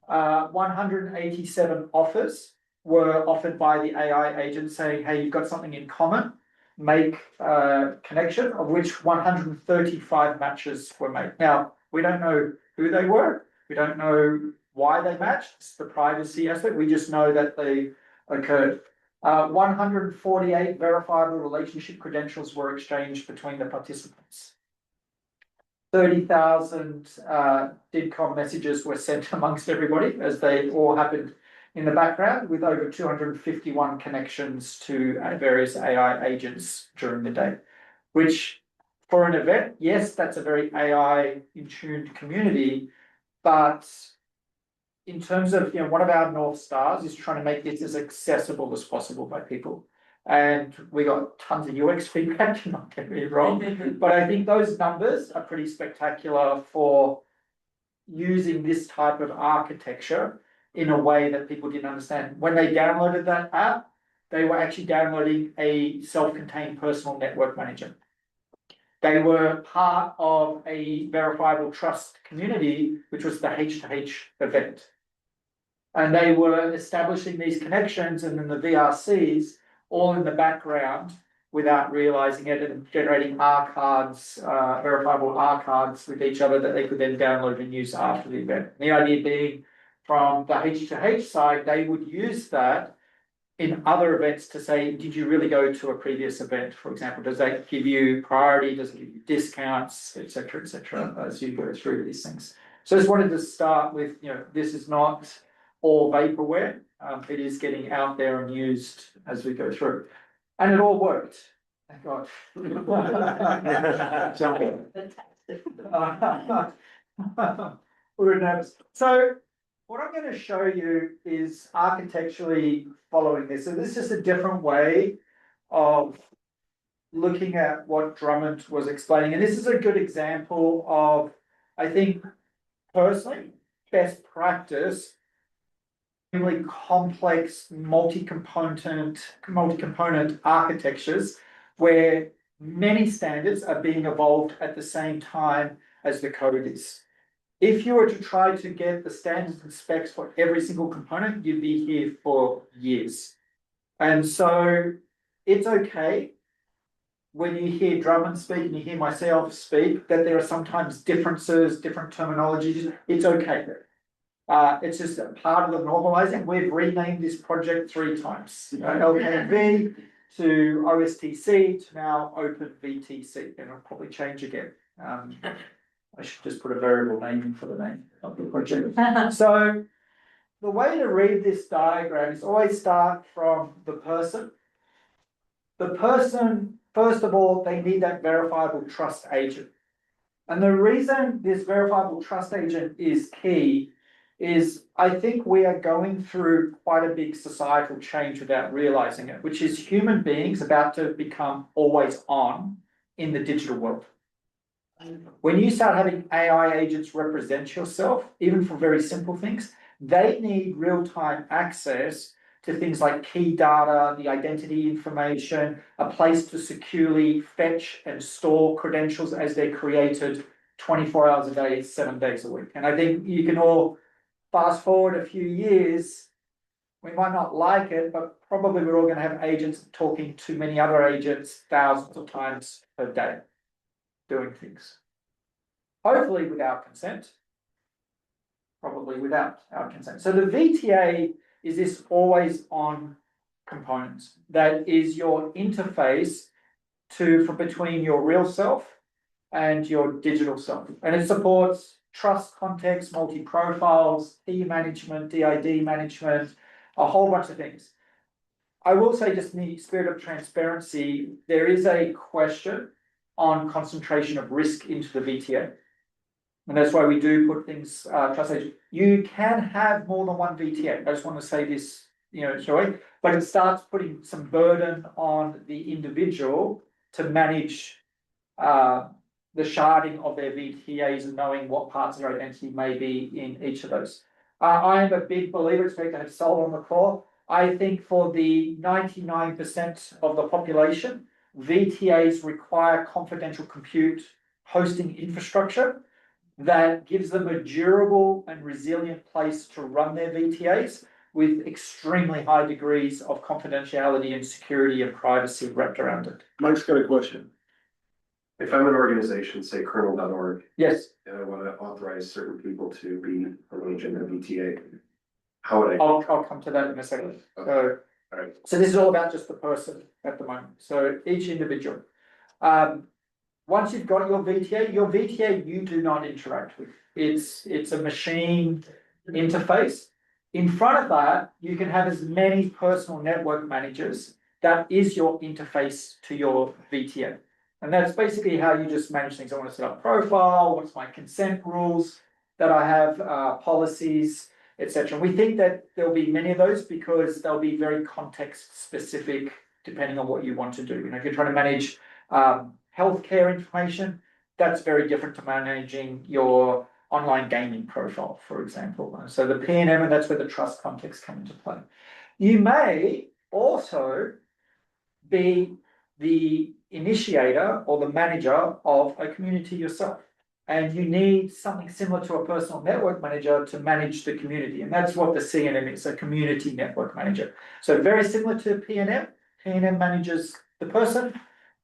187 offers were offered by the AI agent saying, hey, you've got something in common, make a connection, of which 135 matches were made. Now, we don't know who they were. We don't know why they matched. It's the privacy aspect. We just know that they occurred. 148 verifiable relationship credentials were exchanged between the participants. 30,000 DIDCOM messages were sent amongst everybody as they all happened in the background, with over 251 connections to various AI agents during the day, which for an event, yes, that's a very AI in tuned community, but in terms of, one of our North Stars is trying to make this as accessible as possible by people. And we got tons of UX feedback, not get me wrong, but I think those numbers are pretty spectacular for using this type of architecture in a way that people didn't understand. When they downloaded that app, they were actually downloading a self-contained personal network manager. They were part of a verifiable trust community, which was the H2H event. And they were establishing these connections and then the VRCs all in the background without realizing it, and generating R cards, verifiable R cards with each other that they could then download and use after the event. The idea being, from the H2H side, they would use that in other events to say, did you really go to a previous event, for example? Does that give you priority? Does it give you discounts, et cetera, as you go through these things? So I just wanted to start with, this is not all vaporware. It is getting out there and used as we go through. And it all worked. Thank God. We were nervous. So what I'm going to show you is architecturally following this. So this is a different way of looking at what Drummond was explaining. And this is a good example of, I think, personally, best practice, really complex multi-component architectures where many standards are being evolved at the same time as the code is. If you were to try to get the standards and specs for every single component, you'd be here for years. And so it's okay when you hear Drummond speak and you hear myself speak that there are sometimes differences, different terminologies. It's okay. It's just a part of the normalizing. We've renamed this project 3 times. LKV to OSTC to now OpenVTC, and it'll probably change again. I should just put a variable name in for the name of the project. So the way to read this diagram is always start from the person. The person, first of all, they need that verifiable trust agent. And the reason this verifiable trust agent is key is I think we are going through quite a big societal change without realizing it, which is human beings about to become always on in the digital world. When you start having AI agents represent yourself, even for very simple things, they need real-time access to things like key data, the identity information, a place to securely fetch and store credentials as they're created 24 hours a day, 7 days a week. And I think you can all fast forward a few years, we might not like it, but probably we're all going to have agents talking to many other agents thousands of times per day, doing things. Hopefully without consent, probably without our consent. So the VTA is this always on component that is your interface for between your real self and your digital self. And it supports trust context, multi-profiles, key management, DID management, a whole bunch of things. I will say, just in the spirit of transparency, there is a question on concentration of risk into the VTA. And that's why we do put things, trust agent. You can have more than one VTA. I just want to say this, Joy, but it starts putting some burden on the individual to manage the sharding of their VTAs and knowing what parts of their identity may be in each of those. I am a big believer, expect to have sold on the call. I think for the 99% of the population, VTAs require confidential compute hosting infrastructure that gives them a durable and resilient place to run their VTAs with extremely high degrees of confidentiality and security and privacy wrapped around it. Mike's got a question. If I'm an organization, say kernel.org. Yes. And I want to authorize certain people to be an agent of VTA, how would I? I'll come to that in a second. Okay. All right. So this is all about just the person at the moment. So each individual. Once you've got your VTA you do not interact with. It's a machine interface. In front of that, you can have as many personal network managers. That is your interface to your VTA. And that's basically how you just manage things. I want to set up a profile, what's my consent rules that I have, policies, etc. We think that there'll be many of those because they'll be very context specific depending on what you want to do. If you're trying to manage healthcare information, that's very different to managing your online gaming profile, for example. So the PNM, and that's where the trust context come into play. You may also be the initiator or the manager of a community yourself. And you need something similar to a personal network manager to manage the community. And that's what the CNM is, a community network manager. So very similar to PNM. PNM manages the person.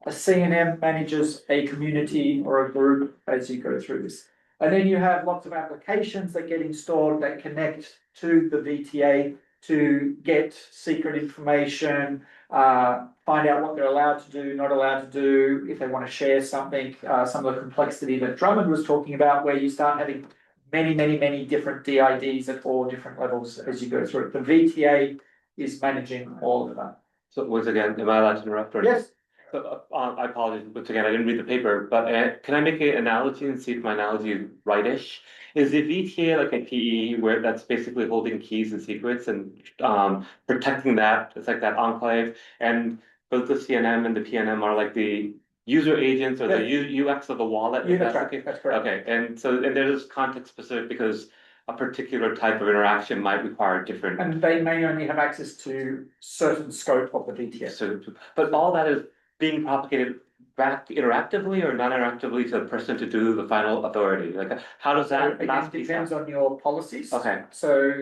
A CNM manages a community or a group as you go through this. And then you have lots of applications that get installed that connect to the VTA to get secret information, find out what they're allowed to do, not allowed to do, if they want to share something, some of the complexity that Drummond was talking about, where you start having many different DIDs at all different levels as you go through it. The VTA is managing all of that. So once again, am I allowed to interrupt? Yes. So, I apologize, once again, I didn't read the paper, but can I make an analogy and see if my analogy is rightish? Is the VTA like a PE where that's basically holding keys and secrets and protecting that? It's like that enclave, and both the CNM and the PNM are like the user agents or the UX of the wallet. That's right. That's correct. Okay, and there's context specific because a particular type of interaction might require different. And they may only have access to certain scope of the VTA. So, but all that is being propagated back interactively or non-interactively to the person to do the final authority? Like, how does that? It depends on your policies. Okay. So,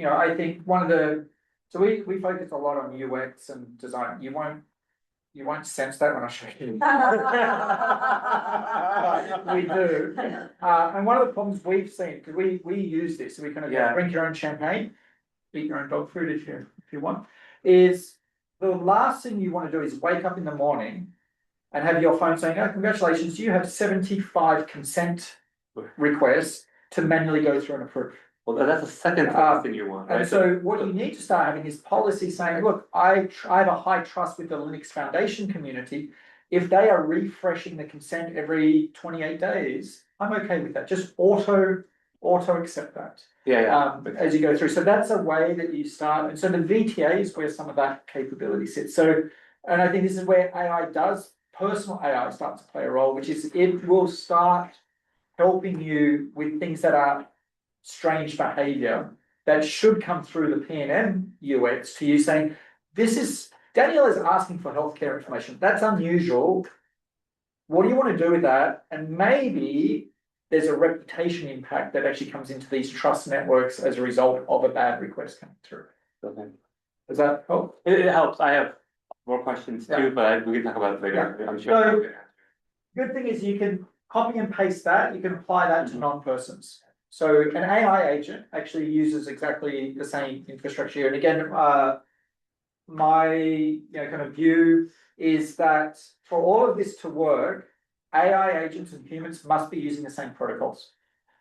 I think so we focus a lot on UX and design. You won't sense that when I show you. We do. And one of the problems we've seen, because we use this, so we kind of drink your own champagne, eat your own dog food if you want, is the last thing you want to do is wake up in the morning and have your phone saying, "Oh, congratulations, you have 75 consent requests to manually go through and approve." Well, that's the second thing you want, right? And so what you need to start having is policy saying, look, I have a high trust with the Linux Foundation community. If they are refreshing the consent every 28 days, I'm okay with that. Just auto accept that. As you go through. So that's a way that you start. And so the VTA is where some of that capability sits. So, and I think this is where personal AI starts to play a role, which is it will start helping you with things that are strange behavior that should come through the PNM UX to you saying, Danielle is asking for healthcare information. That's unusual. What do you want to do with that? And maybe there's a reputation impact that actually comes into these trust networks as a result of a bad request coming through. Okay. Does that help? It helps. I have more questions too, but we can talk about it later. I'm sure. So, good thing is you can copy and paste that. You can apply that to non-persons. So an AI agent actually uses exactly the same infrastructure. And again, my kind of view is that for all of this to work, AI agents and humans must be using the same protocols.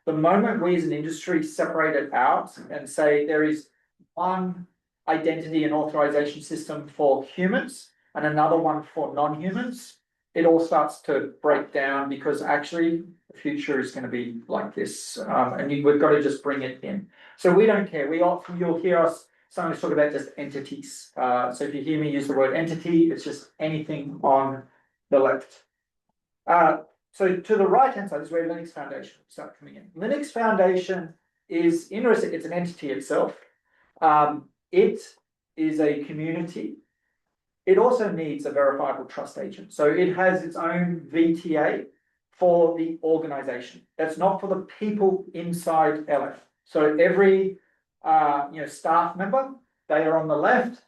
The moment we as an industry separate it out and say there is one identity and authorization system for humans and another one for non-humans, it all starts to break down because actually the future is going to be like this. We've got to just bring it in. So we don't care. You'll hear us sometimes talk about just entities. So if you hear me use the word entity, it's just anything on the left. So to the right-hand side is where Linux Foundation start coming in. Linux Foundation is interesting. It's an entity itself. It is a community. It also needs a verifiable trust agent. So it has its own VTA for the organization. That's not for the people inside LF. So every staff member, they are on the left.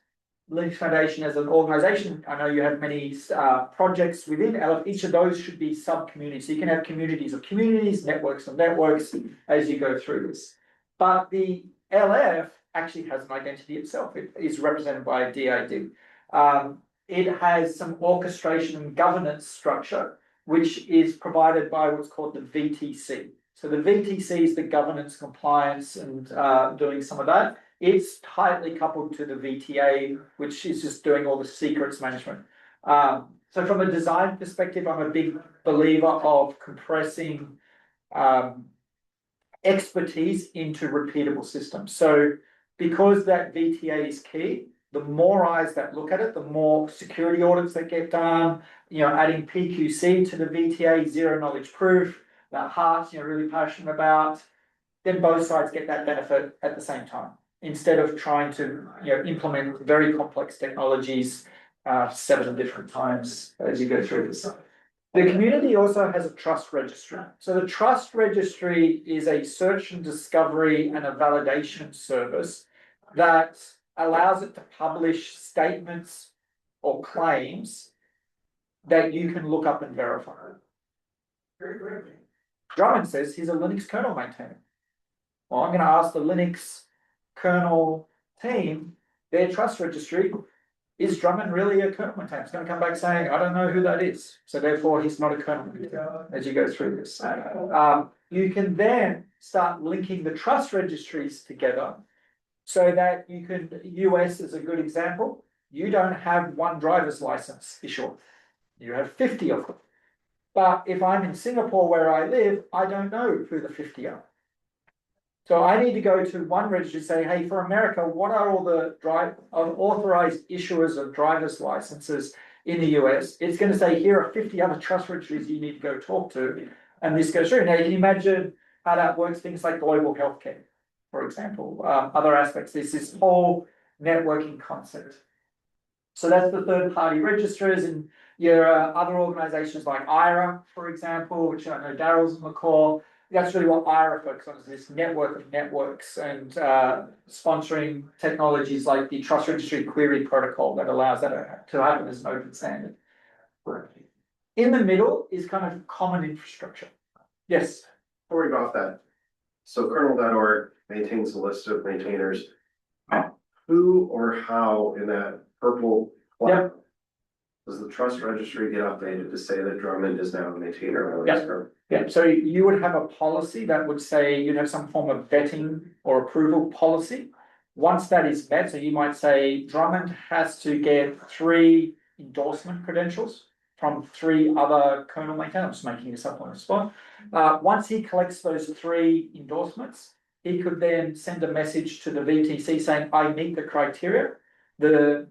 Linux Foundation as an organization, I know you have many projects within LF. Each of those should be sub-communities. So you can have communities of communities, networks of networks as you go through this. But the LF actually has an identity itself. It is represented by a DID. It has some orchestration and governance structure, which is provided by what's called the VTC. So the VTC is the governance, compliance, and doing some of that. It's tightly coupled to the VTA, which is just doing all the secrets management. So from a design perspective, I'm a big believer of compressing expertise into repeatable systems. So because that VTA is key, the more eyes that look at it, the more security audits that get done, adding PQC to the VTA, zero knowledge proof, that Hart's really passionate about, then both sides get that benefit at the same time, instead of trying to implement very complex technologies 7 different times as you go through this. The community also has a trust registry. So the trust registry is a search and discovery and a validation service that allows it to publish statements or claims that you can look up and verify. Drummond says he's a Linux kernel maintainer. Well, I'm going to ask the Linux kernel team, their trust registry, is Drummond really a kernel maintainer? It's going to come back saying, I don't know who that is. So therefore, he's not a kernel maintainer as you go through this. You can then start linking the trust registries together so that you can, US is a good example. You don't have one driver's license issue. You have 50 of them. But if I'm in Singapore where I live, I don't know who the 50 are. So I need to go to one registry and say, hey, for America, what are all the authorized issuers of driver's licenses in the US? It's going to say, here are 50 other trust registries you need to go talk to. And this goes through. Now, you can imagine how that works, things like global healthcare, for example, other aspects. This whole networking concept. So that's the third-party registrars, and your other organizations like IRA, for example, which I know Daryl's in the core. That's really what IRA focuses on, is this network of networks and sponsoring technologies like the Trust Registry Query Protocol that allows that to happen as an open standard. In the middle is kind of common infrastructure. Yes? Before we go off that, so kernel.org maintains a list of maintainers. Who or how in that purple cloud does the trust registry get updated to say that Drummond is now a maintainer? Yeah, so you would have a policy that would say you'd have some form of vetting or approval policy. Once that is met, so you might say Drummond has to get 3 endorsement credentials from 3 other kernel maintainers. I'm just making this up on the spot. Once he collects those 3 endorsements, he could then send a message to the VTC saying, I meet the criteria. The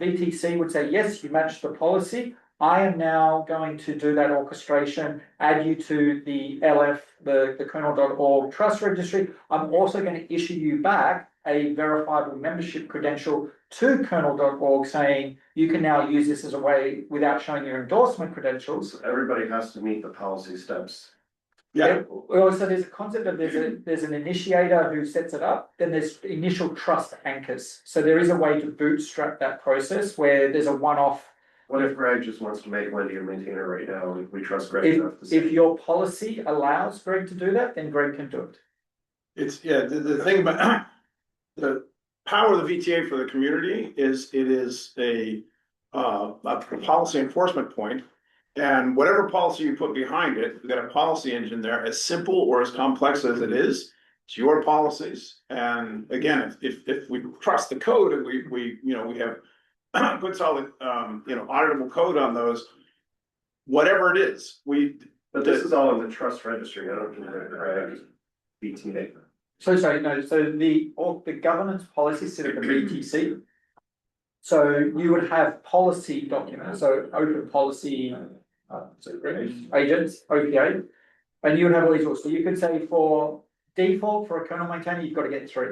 VTC would say, yes, you match the policy. I am now going to do that orchestration, add you to the LF, the kernel.org trust registry. I'm also going to issue you back a verifiable membership credential to kernel.org saying you can now use this as a way without showing your endorsement credentials. Everybody has to meet the policy steps. Yeah. Well, so there's a concept of there's an initiator who sets it up, then there's initial trust anchors. So there is a way to bootstrap that process where there's a one-off. What if Greg just wants to make Wendy a maintainer right now? We trust Greg enough to say. If your policy allows Greg to do that, then Greg can do it. It's the thing about the power of the VTA for the community is it is a policy enforcement point. And whatever policy you put behind it, we've got a policy engine there, as simple or as complex as it is, it's your policies. And again, if we trust the code and we have good solid auditable code on those, whatever it is, But this is all in the trust registry, I don't think the BTA. So sorry, no, so all the governance policies sit at the VTC. So you would have policy documents, so open policy, agents, OPA. And you would have all these rules, so you could say for default, for a kernel maintainer, you've got to get 3.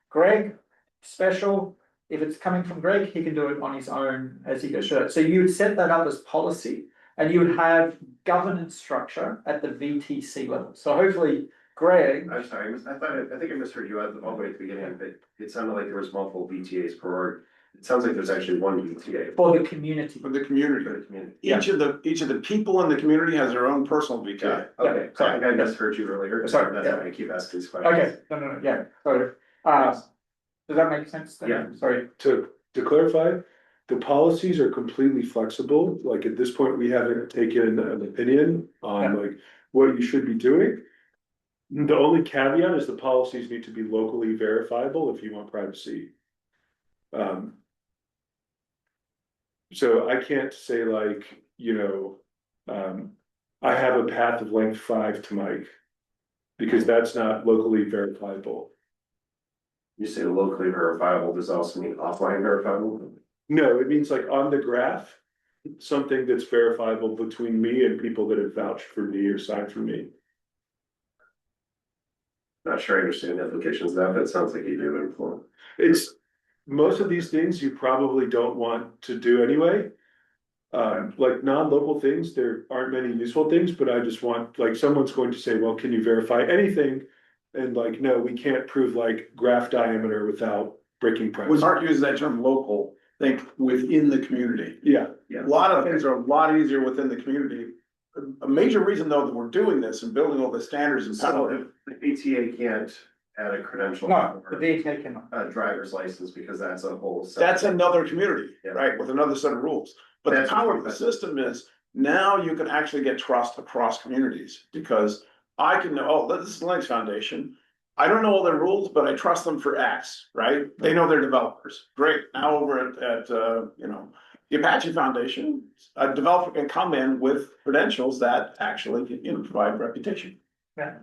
Greg, special, if it's coming from Greg, he can do it on his own as he goes through it. So you would set that up as policy, and you would have governance structure at the VTC level. So hopefully Greg. I'm sorry, I think I misheard you all the way at the beginning, but it sounded like there was multiple VTAs per org. It sounds like there's actually one VTA. For the community. For the community. Each of the people in the community has their own personal VTA. Okay, so I think I misheard you earlier. Sorry, That's why I keep asking these questions. Okay, no, yeah, sorry. Does that make sense? then? Yeah. Sorry. To clarify, the policies are completely flexible. Like at this point, we haven't taken an opinion on like what you should be doing. The only caveat is the policies need to be locally verifiable if you want privacy. So I can't say like, I have a path of length 5 to Mike, because that's not locally verifiable. You say locally verifiable, does that also mean offline verifiable? No, it means like on the graph, something that's verifiable between me and people that have vouched for me or signed for me. Not sure I understand the implications of that, but it sounds like you do inform. It's most of these things you probably don't want to do anyway. Like non-local things, there aren't many useful things, but I just want, like, someone's going to say, well, can you verify anything? And like, no, we can't prove like graph diameter without breaking privacy. When Mark uses that term local, think within the community. Yeah. A lot of things are a lot easier within the community. A major reason though that we're doing this and building all the standards and So if the BTA can't add a credential. No, the or VTA cannot. a driver's license, because that's a whole. that's another community, right, with another set of rules. But the That's power of the right. system is now you can actually get trust across communities, because I can know, oh, this is Linux Foundation. I don't know all their rules, but I trust them for X, right? They know their developers. Great. Now over at the Apache Foundation, a developer can come in with credentials that actually provide reputation. Yeah.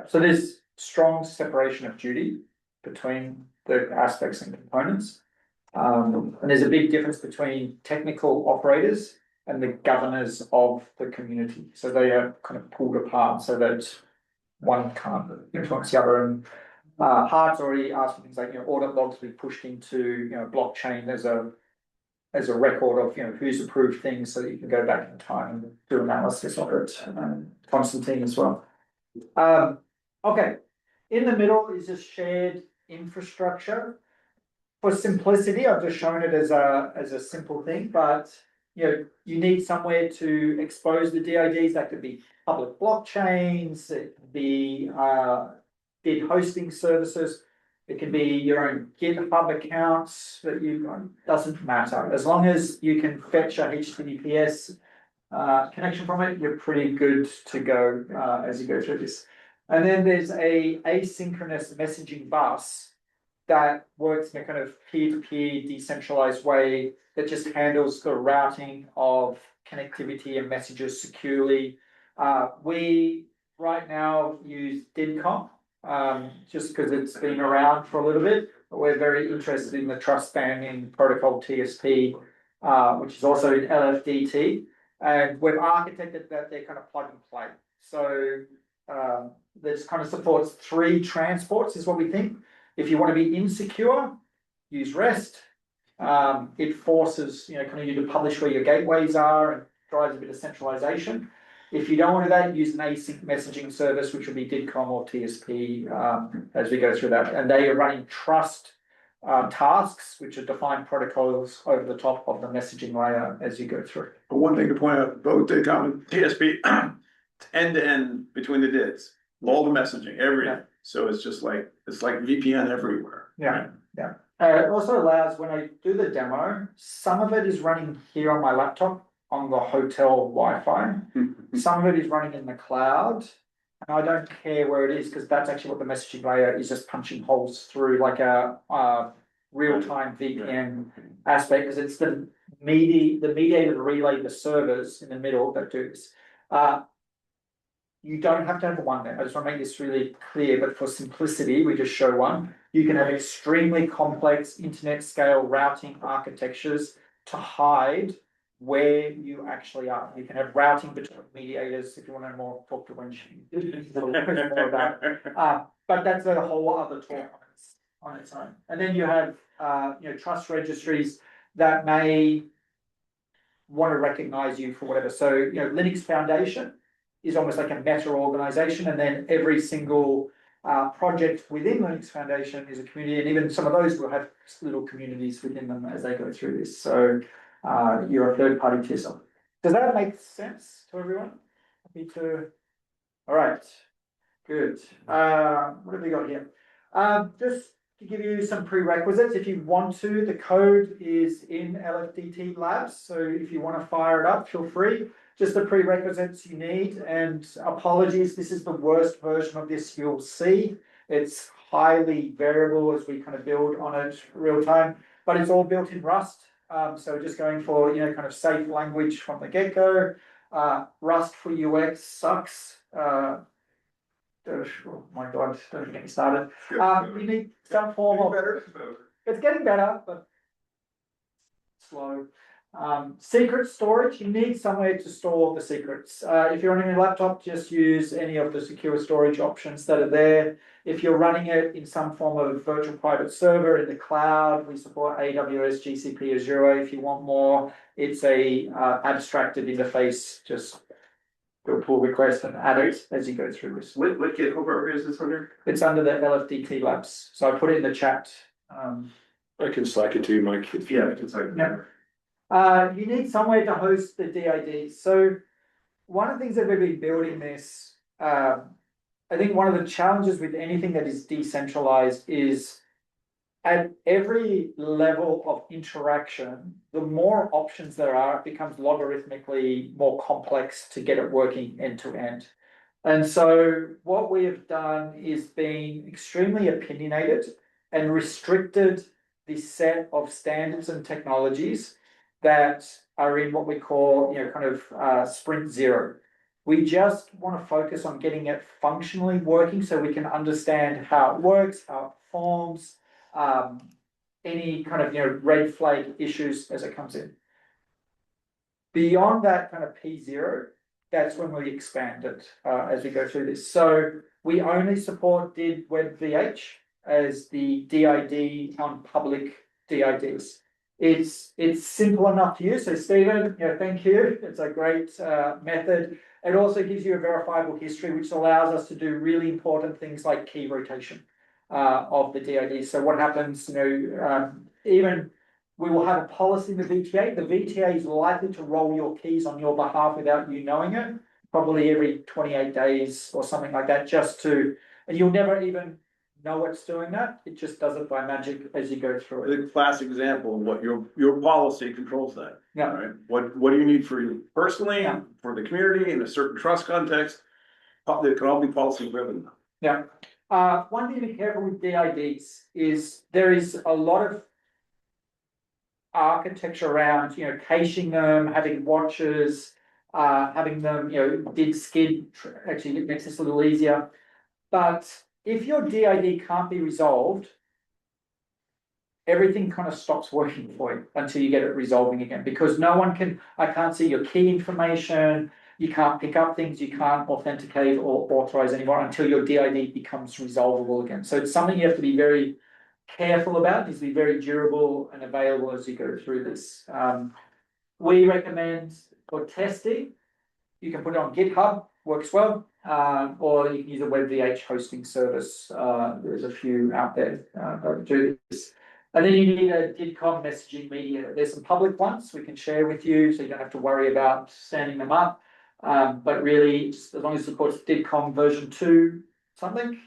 So there's strong separation of duty between the aspects and components. And there's a big difference between technical operators and the governors of the community. So they are kind of pulled apart so that one can't influence the other. And Hart's already asked for things like, audit logs be pushed into, blockchain as a record of, who's approved things, so that you can go back in time and do analysis of it. Constantine as well. Okay, in the middle is just shared infrastructure. For simplicity, I've just shown it as a simple thing, but you need somewhere to expose the DIDs. That could be public blockchains, it could be bid hosting services, it can be your own GitHub accounts that doesn't matter. As long as you can fetch a HTTPS connection from it, you're pretty good to go as you go through this. And then there's a asynchronous messaging bus that works in a kind of peer-to-peer decentralized way that just handles the routing of connectivity and messages securely. We right now use DIDCOM just because it's been around for a little bit, but we're very interested in the trust spanning protocol TSP, which is also in LFDT, and we've architected that they're kind of plug and play. So this kind of supports 3 transports is what we think. If you want to be insecure, use REST. It forces, kind of you to publish where your gateways are and drives a bit of centralization. If you don't want to do that, use an async messaging service, which will be DIDCOM or TSP as we go through that. And they are running trust tasks, which are defined protocols over the top of the messaging layer as you go through. But one thing to point out, both DIDCOM and TSP, it's end-to-end between the DIDs, all the messaging, everything. So it's just like, VPN everywhere. Yeah. It also allows, when I do the demo, some of it is running here on my laptop on the hotel Wi-Fi. Some of it is running in the cloud. And I don't care where it is, because that's actually what the messaging layer is, just punching holes through like a real-time VPN aspect, because it's the the mediated relay, the servers in the middle that do this. You don't have to have one there. I just want to make this really clear, but for simplicity, we just show one. You can have extremely complex internet scale routing architectures to hide where you actually are. You can have routing between mediators. If you want to know more, talk to Wenshi. More about it. But that's a whole other talk on its own. And then you have trust registries that may want to recognize you for whatever. So Linux Foundation is almost like a meta organization, and then every single project within Linux Foundation is a community, and even some of those will have little communities within them as they go through this. So you're a third party to yourself. Does that make sense to everyone? Happy to. All right, good. What have we got here? Just to give you some prerequisites, if you want to, the code is in LFDT Labs. So if you want to fire it up, feel free. Just the prerequisites you need, and apologies, this is the worst version of this you'll see. It's highly variable as we kind of build on it real time, but it's all built in Rust. So just going for kind of safe language from the get-go. Rust for UX sucks. Oh my god, don't get me started. You need some form of it's getting better, but slow. Secret storage, you need somewhere to store the secrets. If you're running your laptop, just use any of the secure storage options that are there. If you're running it in some form of virtual private server in the cloud, we support AWS, GCP, Azure. If you want more, it's a abstracted interface. Just do a pull request and add it as you go through this. What GitHub area is this under? It's under the LFDT Labs. So I put it in the chat. I can Slack it to you, Mike. Yeah, I can Slack it. Yeah. You need somewhere to host the DIDs. So one of the things that we've been building this, I think one of the challenges with anything that is decentralized is at every level of interaction, the more options there are, it becomes logarithmically more complex to get it working end to end. And so what we have done is been extremely opinionated and restricted the set of standards and technologies that are in what we call, kind of sprint zero. We just want to focus on getting it functionally working so we can understand how it works, how it performs, any kind of, red flag issues as it comes in. Beyond that kind of P0, that's when we expand it as we go through this. So we only support DID WebVH as the DID on public DIDs. It's simple enough to use. So Stephen, thank you. It's a great method. It also gives you a verifiable history, which allows us to do really important things like key rotation of the DID. So what happens, even we will have a policy in the VTA. The VTA is likely to roll your keys on your behalf without you knowing it, probably every 28 days or something like that, and you'll never even know it's doing that. It just does it by magic as you go through it. The classic example of what your policy controls that. Yeah. Right. What do you need for you personally, for the community, in a certain trust context? It can all be policy driven. Yeah. One thing to be careful with DIDs is there is a lot of architecture around, caching them, having watches, having them, did skid, actually it makes this a little easier. But if your DID can't be resolved, everything kind of stops working for you until you get it resolving again, because I can't see your key information, you can't pick up things, you can't authenticate or authorize anymore until your DID becomes resolvable again. So it's something you have to be very careful about. It needs to be very durable and available as you go through this. We recommend for testing, you can put it on GitHub, works well, or you can use a WebVH hosting service. There's a few out there that do this. And then you need a DIDCOM messaging media. There's some public ones we can share with you, so you don't have to worry about standing them up. But really, as long as it supports DIDCOM version 2 something,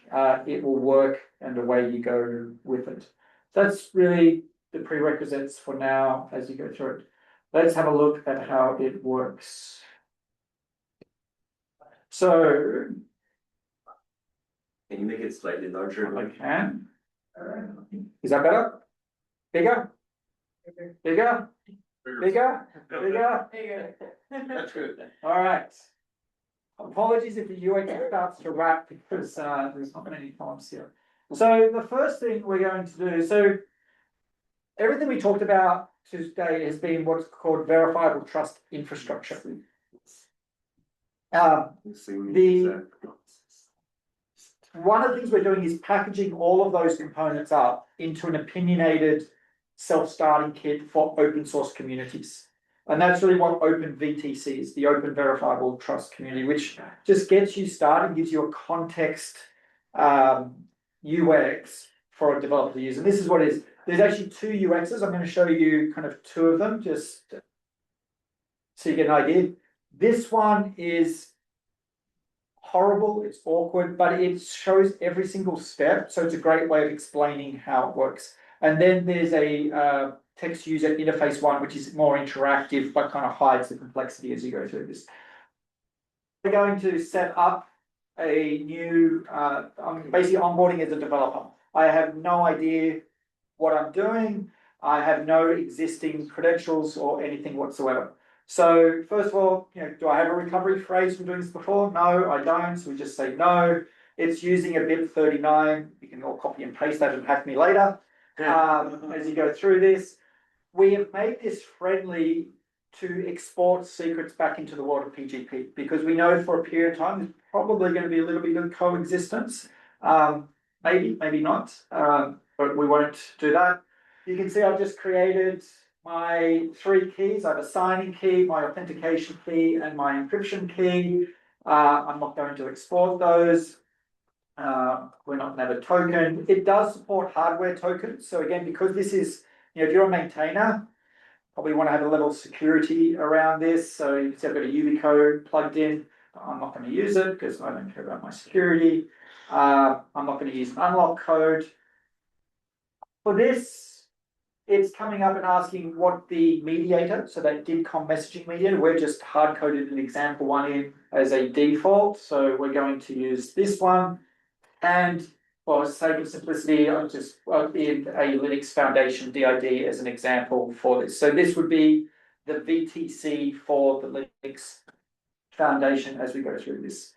it will work, and away you go with it. So that's really the prerequisites for now as you go through it. Let's have a look at how it works. So, can you make it slightly larger? I can. Is that better? Bigger? Bigger? Bigger? That's good. All right. Apologies if the UX starts to wrap because there's not many columns here. So the first thing we're going to do, so everything we talked about today has been what's called verifiable trust infrastructure. One of the things we're doing is packaging all of those components up into an opinionated self-starting kit for open source communities. And that's really what OpenVTC is, the Open Verifiable Trust Community, which just gets you started, gives you a context UX for a developer to use. And this is what it is. There's actually two UXs. I'm going to show you kind of two of them, just so you get an idea. This one is horrible, it's awkward, but it shows every single step. So it's a great way of explaining how it works. And then there's a text user interface one, which is more interactive, but kind of hides the complexity as you go through this. We're going to set up a new, I'm basically onboarding as a developer. I have no idea what I'm doing. I have no existing credentials or anything whatsoever. So first of all, do I have a recovery phrase from doing this before? No, I don't. So we just say no. It's using a bit 39. You can all copy and paste that and hack me later. As you go through this, we have made this friendly to export secrets back into the world of PGP because we know for a period of time there's probably going to be a little bit of coexistence. Maybe not, but we won't do that. You can see I've just created my 3 keys. I have a signing key, my authentication key, and my encryption key. I'm not going to export those. We're not going to have a token. It does support hardware tokens. So again, because this is, if you're a maintainer, probably want to have a level of security around this. So you can see I've got a UV code plugged in. I'm not going to use it because I don't care about my security. I'm not going to use an unlock code. For this, it's coming up and asking what the mediator, so that DIDCOM messaging mediator, we're just hard-coded an example one in as a default. So we're going to use this one. And for sake of simplicity, I'm just in a Linux Foundation DID as an example for this. So this would be the VTC for the Linux Foundation as we go through this.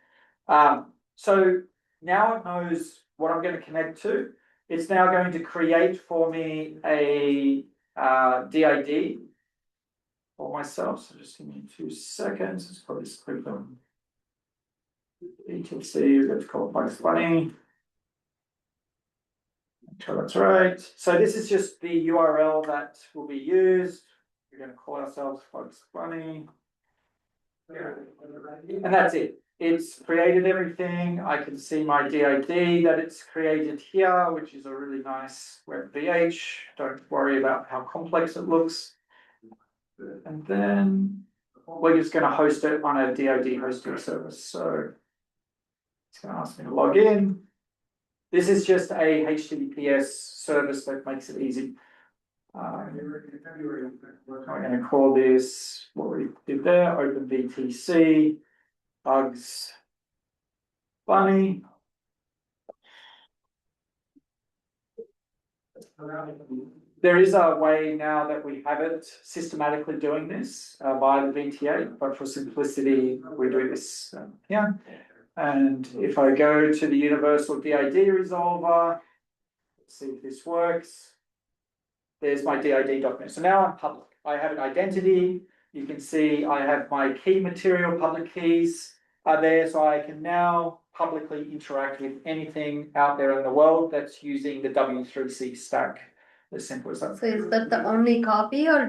So now it knows what I'm going to connect to. It's now going to create for me a DID for myself. So just give me 2 seconds. Let's probably click on VTC. Let's call it Bugs Bunny. Make sure that's right. So this is just the URL that will be used. We're going to call ourselves Bugs Bunny. And that's it. It's created everything. I can see my DID that it's created here, which is a really nice web VH. Don't worry about how complex it looks. And then we're just going to host it on a DID hosting service. So it's going to ask me to log in. This is just a HTTPS service that makes it easy. I'm going to call this what we did there, OpenVTC, Bugs Bunny. There is a way now that we have it systematically doing this by the VTA, but for simplicity, we're doing this here. And if I go to the universal DID resolver, let's see if this works. There's my DID document. So now I'm public. I have an identity. You can see I have my key material, public keys are there. So I can now publicly interact with anything out there in the world that's using the W3C stack. As simple as that. So is that the only copy or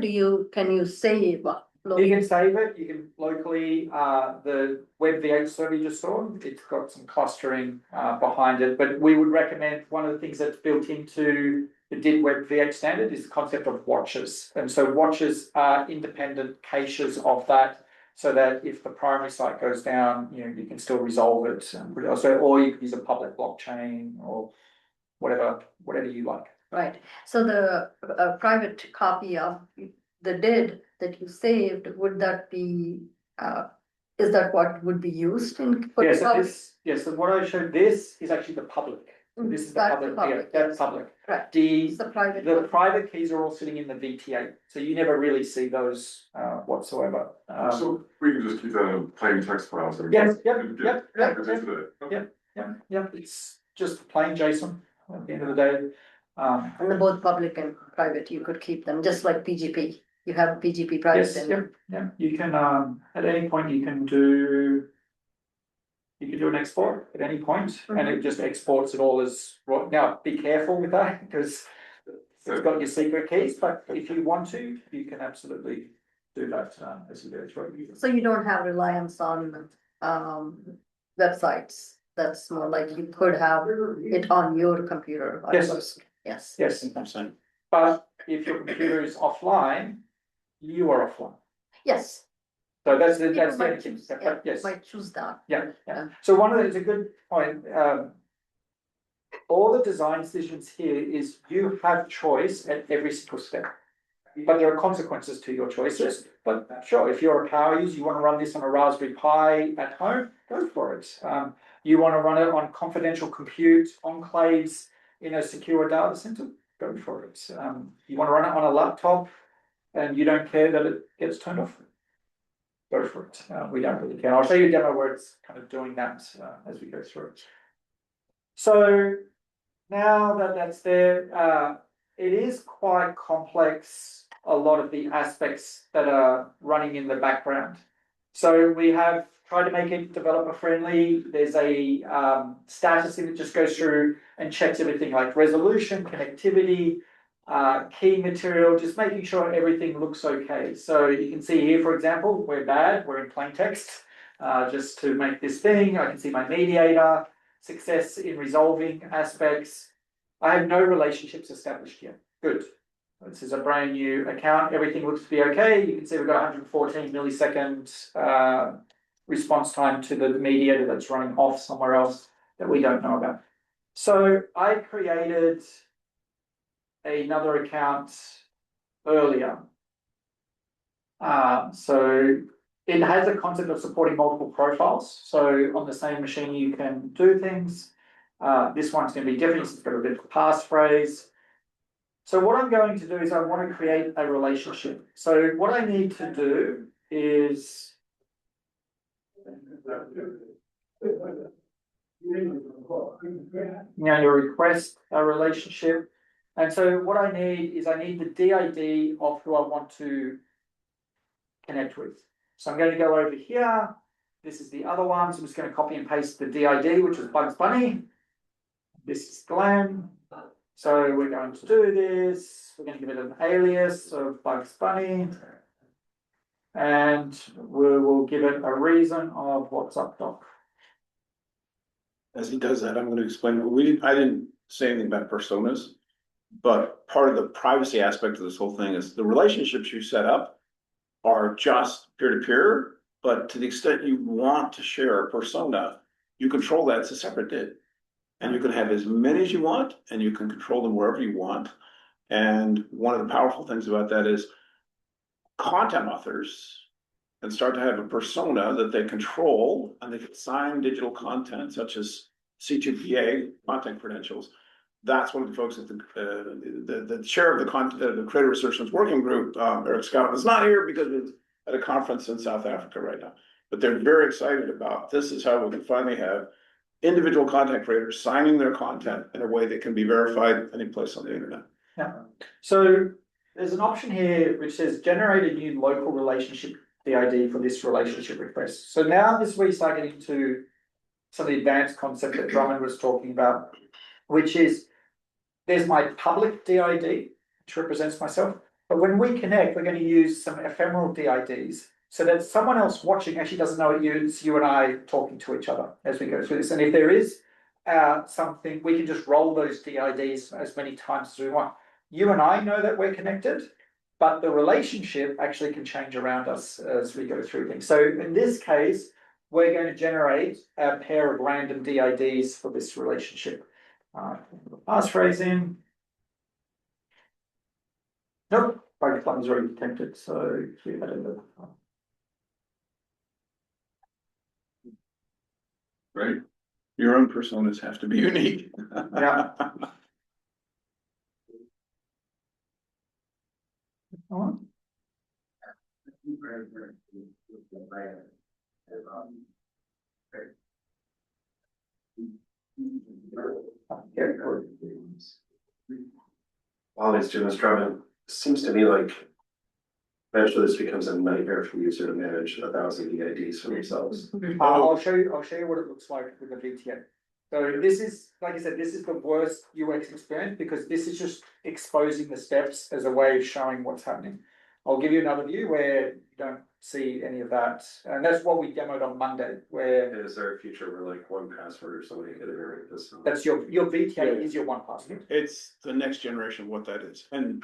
can you save? You can save it. You can locally, the web V8 server you just saw, it's got some clustering behind it. But we would recommend one of the things that's built into the DID Web V8 standard is the concept of watches. And so watches are independent caches of that so that if the primary site goes down, you can still resolve it. So, or you can use a public blockchain or whatever you like. Right. So the private copy of the DID that you saved, would that be, is that what would be used in? Yes, so what I showed, this is actually the public. So this is the That's public, public, yeah, that's public. Right. The, It's the private. the one. private keys are all sitting in the VTA, so you never really see those whatsoever. So we can just keep that in plain text files. Yes, yep, Yeah, yep, yeah, yep, it's yep, into the- okay. yep, it's just plain JSON at the end of the day. And the both public and private, you could keep them, just like PGP. You have PGP private Yes, and yep, yep, you can, at any point you can do an export at any point, and it just exports it all as, well, now, be careful with that, because it's got your secret keys, but if you want to, you can absolutely do that, as you go through. so you don't have reliance on websites. That's more like you could have it on your computer. or Yes. yours. Yes. Yes, but if your computer is offline, you are offline. Yes. So that's the, People that's the might only thing, choose, but yes. might choose that. Yeah, yeah. So one of the, it's a good point. All the design decisions here is you have choice at every single step. But there are consequences to your choices. But sure, if you're a power user, you want to run this on a Raspberry Pi at home, go for it. You want to run it on confidential compute enclaves in a secure data center, go for it. You want to run it on a laptop and you don't care that it gets turned off, go for it. We don't really care. I'll show you a demo where it's kind of doing that as we go through it. So now that that's there, it is quite complex, a lot of the aspects that are running in the background. So we have tried to make it developer friendly. There's a status thing that just goes through and checks everything like resolution, connectivity, key material, just making sure everything looks okay. So you can see here, for example, we're bad, we're in plain text, just to make this thing. I can see my mediator, success in resolving aspects. I have no relationships established yet. Good. This is a brand new account. Everything looks to be okay. You can see we've got 114 millisecond response time to the mediator that's running off somewhere else that we don't know about. So I created another account earlier. So it has a concept of supporting multiple profiles. So on the same machine, you can do things. This one's going to be different. It's got a bit of a passphrase. So what I'm going to do is I want to create a relationship. So what I need to do is to request a relationship. And so what I need is I need the DID of who I want to connect with. So I'm going to go over here. This is the other one. So I'm just going to copy and paste the DID, which is Bugs Bunny. This is Glenn. So we're going to do this. We're going to give it an alias of Bugs Bunny. And we will give it a reason of what's up, Doc. As he does that, I'm going to explain. I didn't say anything about personas, but part of the privacy aspect of this whole thing is the relationships you set up are just peer-to-peer, but to the extent you want to share a persona, you control that. It's a separate DID. And you can have as many as you want, and you can control them wherever you want. And one of the powerful things about that is content authors can start to have a persona that they control, and they can sign digital content such as C2PA content credentials. That's one of the folks at the chair of the Creator Assertions Working Group, Eric Scott, is not here because it's at a conference in South Africa right now. But they're very excited about this is how we can finally have individual content creators signing their content in a way that can be verified any place on the internet. Yeah. So there's an option here which says generate a new local relationship DID for this relationship request. So now this is where you start getting into some of the advanced concept that Drummond was talking about, which is there's my public DID, which represents myself. But when we connect, we're going to use some ephemeral DIDs so that someone else watching actually doesn't know it's you and I talking to each other as we go through this. And if there is something, we can just roll those DIDs as many times as we want. You and I know that we're connected, but the relationship actually can change around us as we go through things. So in this case, we're going to generate a pair of random DIDs for this relationship. Passphrase in. Nope, Bugs Bunny's already detected, so we had a Right. Your own personas have to be unique. Yeah. While he's doing this Drummond, it seems to me like eventually this becomes a nightmare for the user to manage 1,000 EIDs for themselves. I'll show you what it looks like with the VTA. So this is, like I said, this is the worst UX experience because this is just exposing the steps as a way of showing what's happening. I'll give you another view where you don't see any of that. And that's what we demoed on Monday, where Is there a feature where like 1Password or somebody could iterate this? that's your VTA is your 1Password. It's the next generation of what that is. And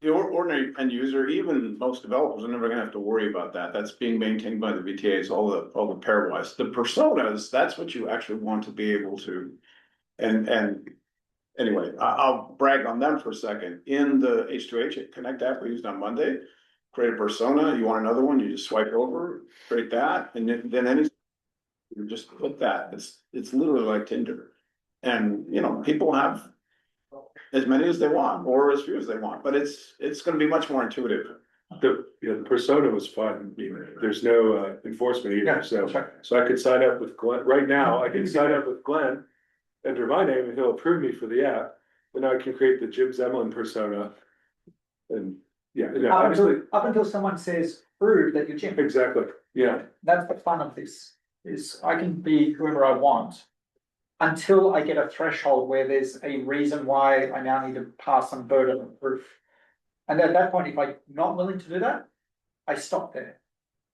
the ordinary end user, even most developers, are never gonna have to worry about that. That's being maintained by the VTAs, all the pairwise. The personas, that's what you actually want to be able to. And anyway, I'll brag on them for a second. In the H2H Connect app we used on Monday, create a persona. You want another one, you just swipe over, create that, and then any you just put that. It's literally like Tinder. And you know, people have as many as they want or as few as they want, but it's gonna be much more intuitive. The persona was fun. There's no enforcement Yeah, either, that's right. so I could sign up with Glenn, right now, I can sign up with Glenn, enter my name and he'll approve me for the app. Then I can create the Jim Zemlin persona. And yeah, Up until someone says prove that you're Jim. exactly, yeah. That's the fun of this, is I can be whoever I want. Until I get a threshold where there's a reason why I now need to pass some burden of proof. And at that point, if I'm not willing to do that, I stop there.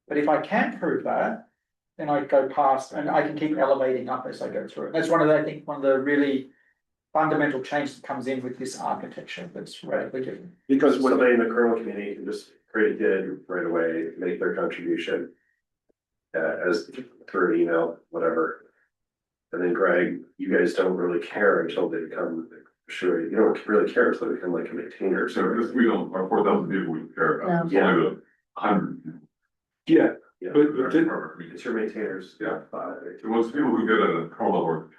But if I can prove that, then I go past and I can keep elevating up as I go through it. That's one of the really fundamental change that comes in with this architecture that's radically different. Because somebody in the kernel community can just create a DID right away, make their contribution. As through an email, whatever. And then Greg, you guys don't really care until they become, sure, you don't really care until they become like a maintainer. So because we don't, our 4,000 people we care about, it's only the 100 people. Yeah, Yeah, but it's your maintainers. Yeah. It was people who get a kernel level.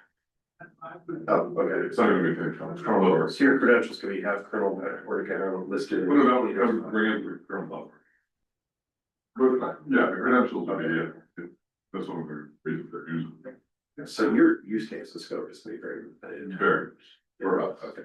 Oh, okay. It's not even maintained, it's kernel level. So your credentials can be have kernel or kernel listed. What about we bring in the kernel level? But yeah, the credentials would be, that's one of the reasons they're using. So your use case and scope is to be very. For us. Okay.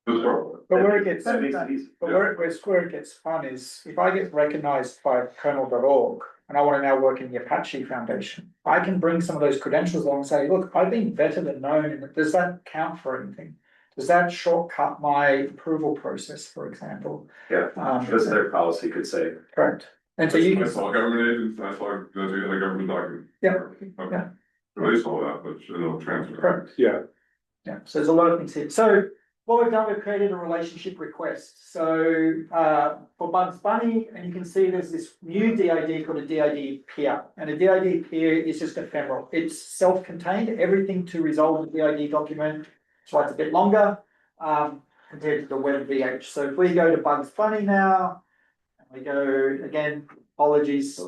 This part. But where it gets, That makes it easy. but where it gets fun is if I get recognized by kernel.org and I want to now work in the Apache Foundation, I can bring some of those credentials along and say, look, I've been vetted and known. Does that count for anything? Does that shortcut my approval process, for example? Yeah, because their policy could say. Correct. And so you I can. saw government agents, I saw the government document. Yeah. Okay. Yeah. So they saw that, but it'll transfer. Correct. yeah, Yeah, so there's a lot of things here. So what we've done, we've created a relationship request. So for Bugs Bunny, and you can see there's this new DID called a DID peer. And a DID peer is just ephemeral. It's self-contained, everything to resolve the DID document. That's why it's a bit longer compared to the web VH. So if we go to Bugs Bunny now, and we go again, apologies.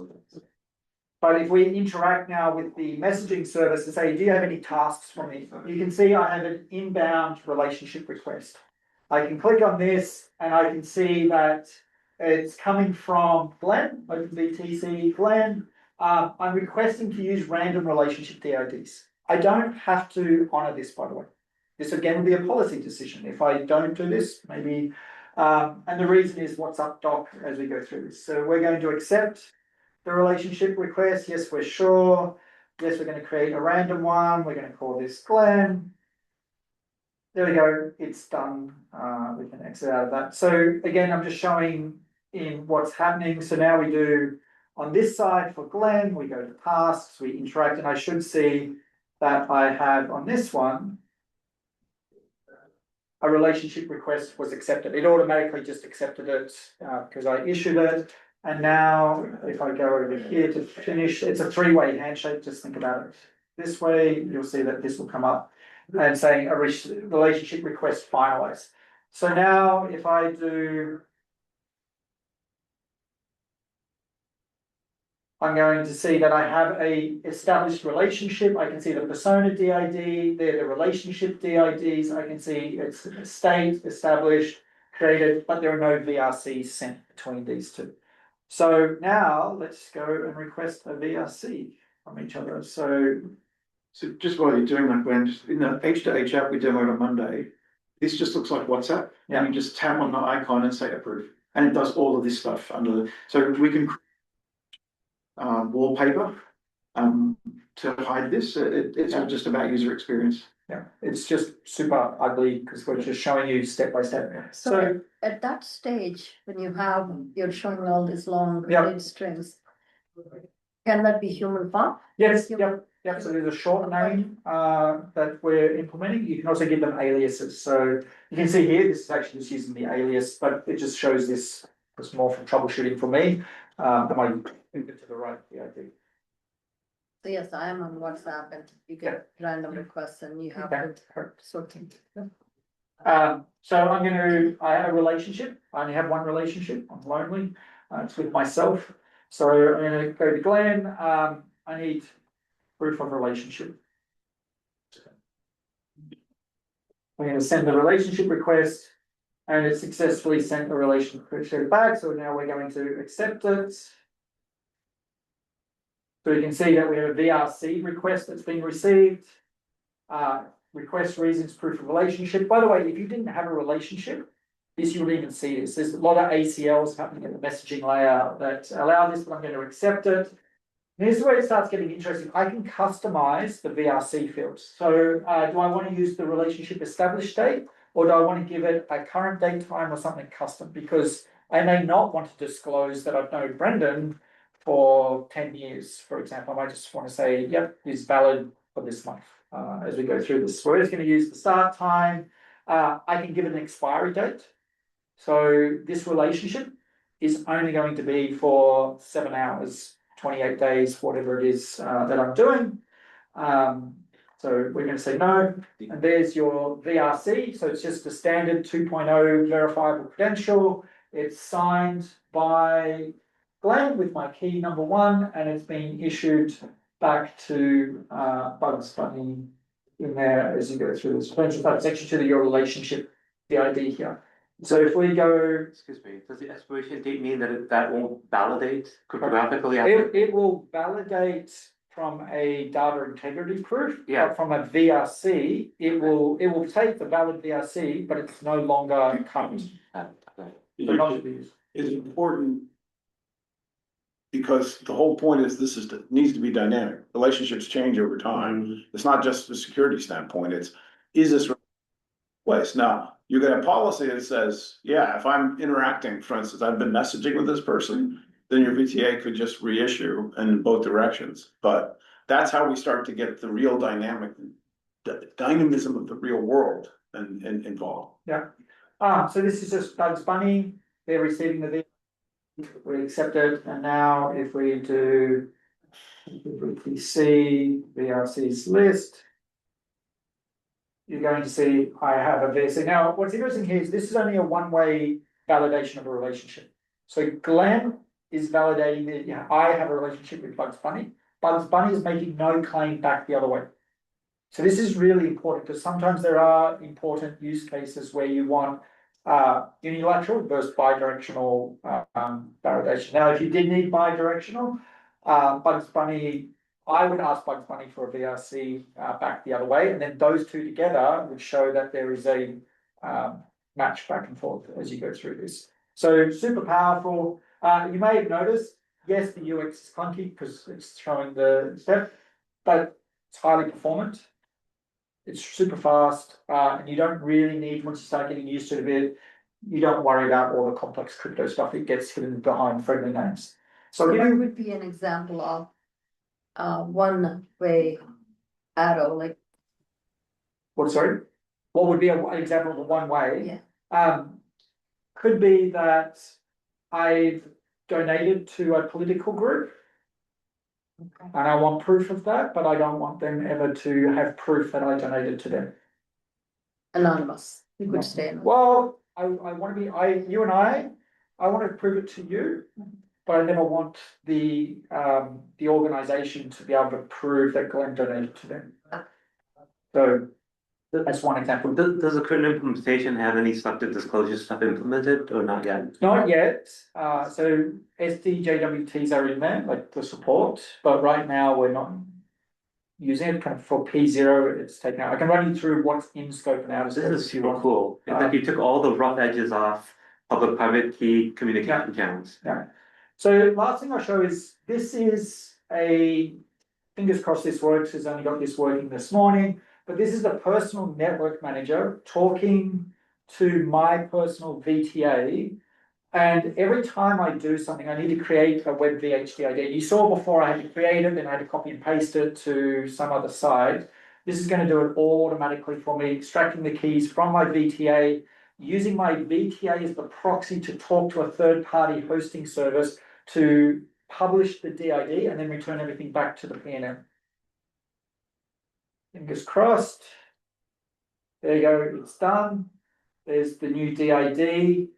But if we interact now with the messaging service and say, do you have any tasks for me? You can see I have an inbound relationship request. I can click on this and I can see that it's coming from Glenn, OpenVTC Glenn. I'm requesting to use random relationship DIDs. I don't have to honor this, by the way. This again would be a policy decision. If I don't do this, maybe, and the reason is what's up doc as we go through this. So we're going to accept the relationship request. Yes, we're sure. Yes, we're going to create a random one. We're going to call this Glenn. There we go. It's done. We can exit out of that. So again, I'm just showing in what's happening. So now we do on this side for Glenn, we go to tasks, we interact, and I should see that I have on this one, a relationship request was accepted. It automatically just accepted it because I issued it. And now if I go over here to finish, it's a three-way handshake. Just think about it this way. You'll see that this will come up and saying a relationship request finalized. So now if I do I'm going to see that I have a established relationship. I can see the persona DID, they're the relationship DIDs. I can see it's state, established, created, but there are no VRCs sent between these two. So now let's go and request a VRC from each other. So just while you're doing that, Glenn, just in the H2H app we demoed on Monday, this just looks like WhatsApp. And you just tap on the icon and say approve. And it does all of this stuff under the, so we can wallpaper to hide this. It's all just about user experience. Yeah, it's just super ugly because we're just showing you step by step. So at that stage, when you're showing all these long Yeah. grid strings, can that be human font? Yes, yep. So there's a short name that we're implementing. You can also give them aliases. So you can see here, this is actually just using the alias, but it just shows this. It's more for troubleshooting for me. I might move it to the right. Yeah, I think. So yes, I am on WhatsApp and you get random requests and you have to sort them. So I have a relationship. I only have one relationship. I'm lonely. It's with myself. So I'm going to go to Glenn. I need proof of relationship. I'm going to send the relationship request and it successfully sent the relationship request back. So now we're going to accept it. So you can see that we have a VRC request that's been received. Request reasons, proof of relationship. By the way, if you didn't have a relationship, this you would even see this. There's a lot of ACLs happening at the messaging layer that allow this, but I'm going to accept it. And here's where it starts getting interesting. I can customize the VRC fields. So do I want to use the relationship established date, or do I want to give it a current date time or something custom? Because I may not want to disclose that I've known Brendan for 10 years, for example. I might just want to say, yep, it's valid for this month as we go through this. We're just going to use the start time. I can give it an expiry date. So this relationship is only going to be for 7 hours, 28 days, whatever it is that I'm doing. So we're going to say no. And there's your VRC. So it's just a standard 2.0 verifiable credential. It's signed by Glenn with my key number 1, and it's been issued back to Bugs Bunny in there as you go through this. It's actually to your relationship, the ID here. So if we go, excuse me, does the expiration date mean that that won't validate cryptographically? It will validate from a data integrity proof. Yeah. But from a VRC, it will take the valid VRC, but it's no longer current. It's important because the whole point is this needs to be dynamic. Relationships change over time. It's not just a security standpoint. Is this place? Now, you get a policy that says, yeah, if I'm interacting, for instance, I've been messaging with this person, then your VTA could just reissue in both directions. But that's how we start to get the real dynamism of the real world and involved. Yeah. So this is just Bugs Bunny. They're receiving the video. We accept it. And now if we do OpenVTC, VRC's list, you're going to see I have a VRC. Now, what's interesting here is this is only a one-way validation of a relationship. So Glenn is validating that I have a relationship with Bugs Bunny. Bugs Bunny is making no claim back the other way. So this is really important because sometimes there are important use cases where you want unilateral versus bidirectional validation. Now, if you did need bidirectional, Bugs Bunny, I would ask Bugs Bunny for a VRC back the other way, and then those two together would show that there is a match back and forth as you go through this. So super powerful. You may have noticed, yes, the UX is clunky because it's showing the step, but it's highly performant. It's super fast, and you don't really need, once you start getting used to it a bit, you don't worry about all the complex crypto stuff. It gets hidden behind friendly names. So what would be an example of one-way arrow, like? What, sorry? What would be an example of a one-way? Yeah. Could be that I've donated to a political group. Okay. And I want proof of that, but I don't want them ever to have proof that I donated to them. Anonymous. You could stay anonymous. Well, I want to be, I want to prove it to you, but I never want the organization to be able to prove that Glenn donated to them. So that's one example. Does the current implementation have any selective disclosure stuff implemented or not yet? Not yet. So SDJWTs are in there, like the support, but right now we're not using it. Kind of for P0, it's taken out. I can run you through what's in scope and out of scope. This is super cool. It's like you took all the rough edges off public-private key communication channels. Yeah. So last thing I'll show is, this is a, fingers crossed this works, has only got this working this morning, but this is the personal network manager talking to my personal VTA. And every time I do something, I need to create a web VHDID. You saw before I had to create it, then I had to copy and paste it to some other site. This is going to do it all automatically for me, extracting the keys from my VTA, using my VTA as the proxy to talk to a third-party hosting service to publish the DID and then return everything back to the PNM. Fingers crossed. There you go, it's done. There's the new DID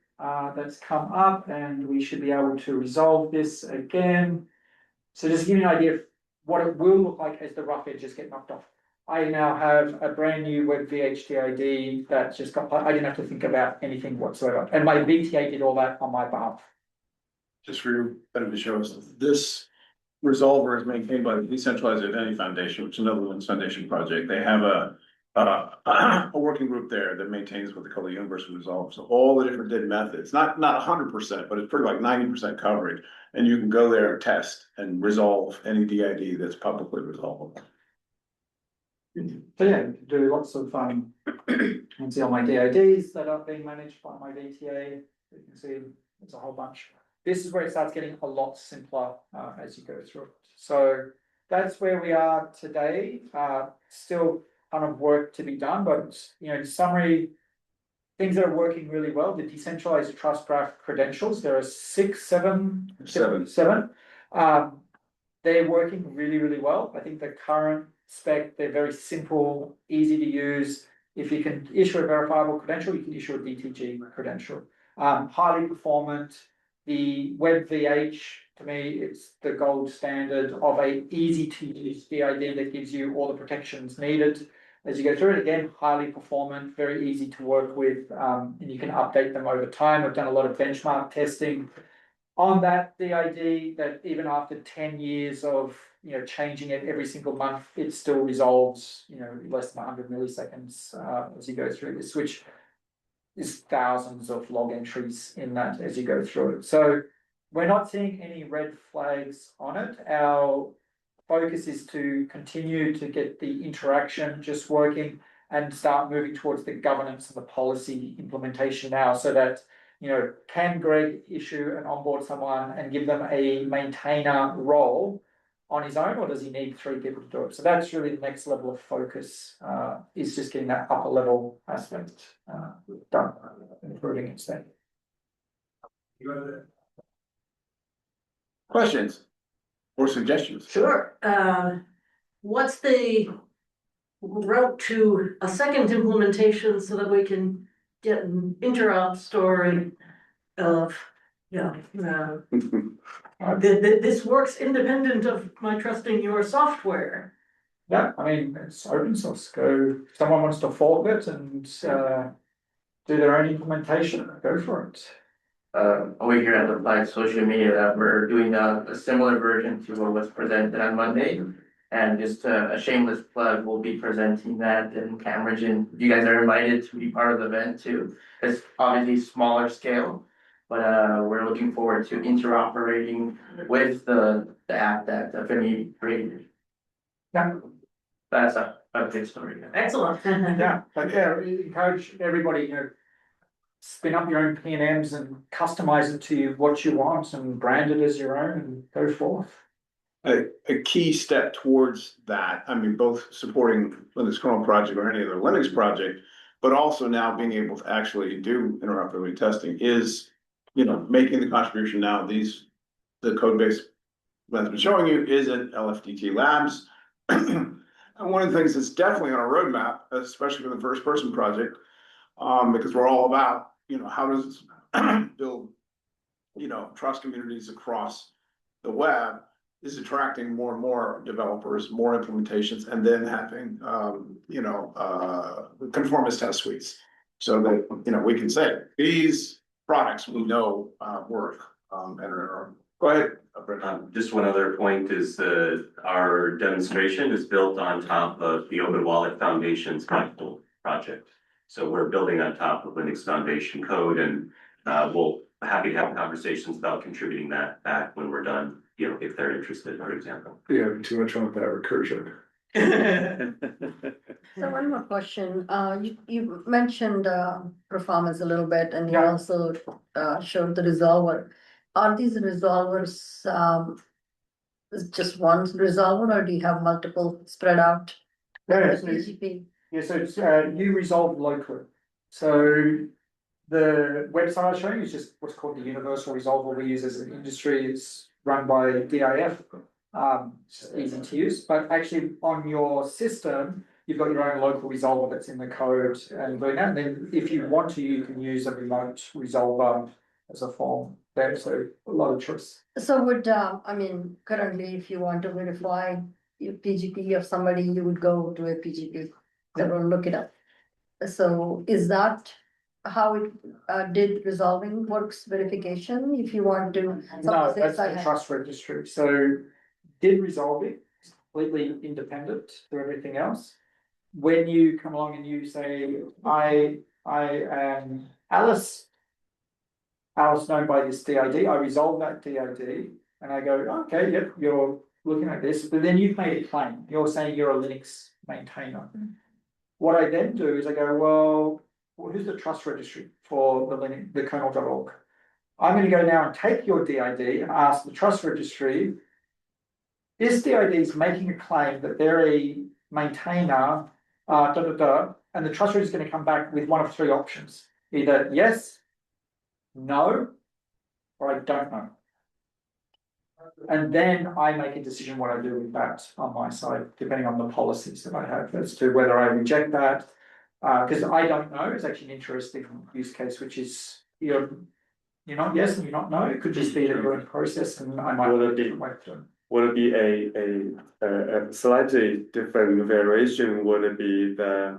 that's come up, and we should be able to resolve this again. So just to give you an idea of what it will look like as the rough edges get knocked off. I now have a brand new web VHDID that just got, I didn't have to think about anything whatsoever. And my VTA did all that on my behalf. Just for your benefit, show us, this resolver is maintained by the Decentralized Identity Foundation, which is another Linux Foundation project. They have a working group there that maintains what they call the universal resolve. So all the different DID methods, not 100%, but it's pretty like 90% coverage. And you can go there and test and resolve any DID that's publicly resolvable. So yeah, you can do lots of you can see all my DIDs that are being managed by my VTA. You can see it's a whole bunch. This is where it starts getting a lot simpler as you go through it. So that's where we are today. Still ton of work to be done, but in summary, things that are working really well. The decentralized trust graph credentials. There are seven. They're working really, really well. I think the current spec, they're very simple, easy to use. If you can issue a verifiable credential, you can issue a DTG credential. Highly performant. The WebVH, to me, it's the gold standard of a easy to use DID that gives you all the protections needed. As you go through it, again, highly performant, very easy to work with, and you can update them over time. We've done a lot of benchmark testing on that DID, that even after 10 years of changing it every single month, it still resolves less than 100 milliseconds as you go through this, which is thousands of log entries in that as you go through it. So we're not seeing any red flags on it. Our focus is to continue to get the interaction just working and start moving towards the governance and the policy implementation now, so that can Greg issue and onboard someone and give them a maintainer role on his own, or does he need 3 people to do it? So that's really the next level of focus, is just getting that upper level aspect done, improving it state. Questions or suggestions? Sure. What's the route to a second implementation so that we can get an interop story of, this works independent of my trusting your software? Yeah, I mean, it's open source. Go, if someone wants to fork it and do their own implementation, go for it. Over here at the Applied Social Media Lab, we're doing a similar version to what was presented on Monday. And just a shameless plug, we'll be presenting that in Cambridge, and you guys are invited to be part of the event too. It's obviously smaller scale, but we're looking forward to interoperating with the app that Affinity created. Yeah. That's a good story. Excellent. Yeah, but yeah, encourage everybody, spin up your own PNMs and customize it to what you want and brand it as your own and go forth. A key step towards that, I mean, both supporting Linux kernel project or any other Linux project, but also now being able to actually do interoperability testing is, making the contribution now. The code base that's been showing you is at LFDT Labs. And one of the things that's definitely on our roadmap, especially for the first person project, because we're all about, how does build trust communities across the web is attracting more and more developers, more implementations, and then having, conformist test suites. So that, we can say, these products we know work, and are, go ahead. Just one other point is our demonstration is built on top of the Open Wallet Foundation's Bible project. So we're building on top of Linux Foundation code, and we'll happy to have conversations about contributing that back when we're done, if they're interested, for example. Yeah, too much on that recursion. So one more question, you mentioned performance a little bit, and you also showed the resolver. Are these resolvers is just one resolver, or do you have multiple spread out? Yeah, The PGP? so it's you resolve locally. So the website I was showing is just what's called the universal resolver we use as an industry. It's run by DIF. It's just easy to use, but actually on your system, you've got your own local resolver that's in the code and doing that. And then if you want to, you can use a remote resolver as a form there. So a lot of choice. So would, currently, if you want to verify your PGP of somebody, you would go to a PGP, or look it up. So is that how it did resolving works verification, if you want to? No, that's the trust registry. So did resolving is completely independent to everything else. When you come along and you say, I am Alice known by this DID, I resolve that DID, and I go, okay, yep, you're looking at this, but then you've made a claim. You're saying you're a Linux maintainer. What I then do is I go, well, who's the trust registry for the kernel.org? I'm going to go now and take your DID and ask the trust registry, this DID is making a claim that they're a maintainer, and the trust registry is going to come back with one of three options. Either yes, no, or I don't know. And then I make a decision what I do with that on my side, depending on the policies that I have as to whether I reject that. Because I don't know is actually an interesting use case, which is you're not yes and you're not no. It could just be that you're in process, and I might Would it be a slightly different variation? Would it be the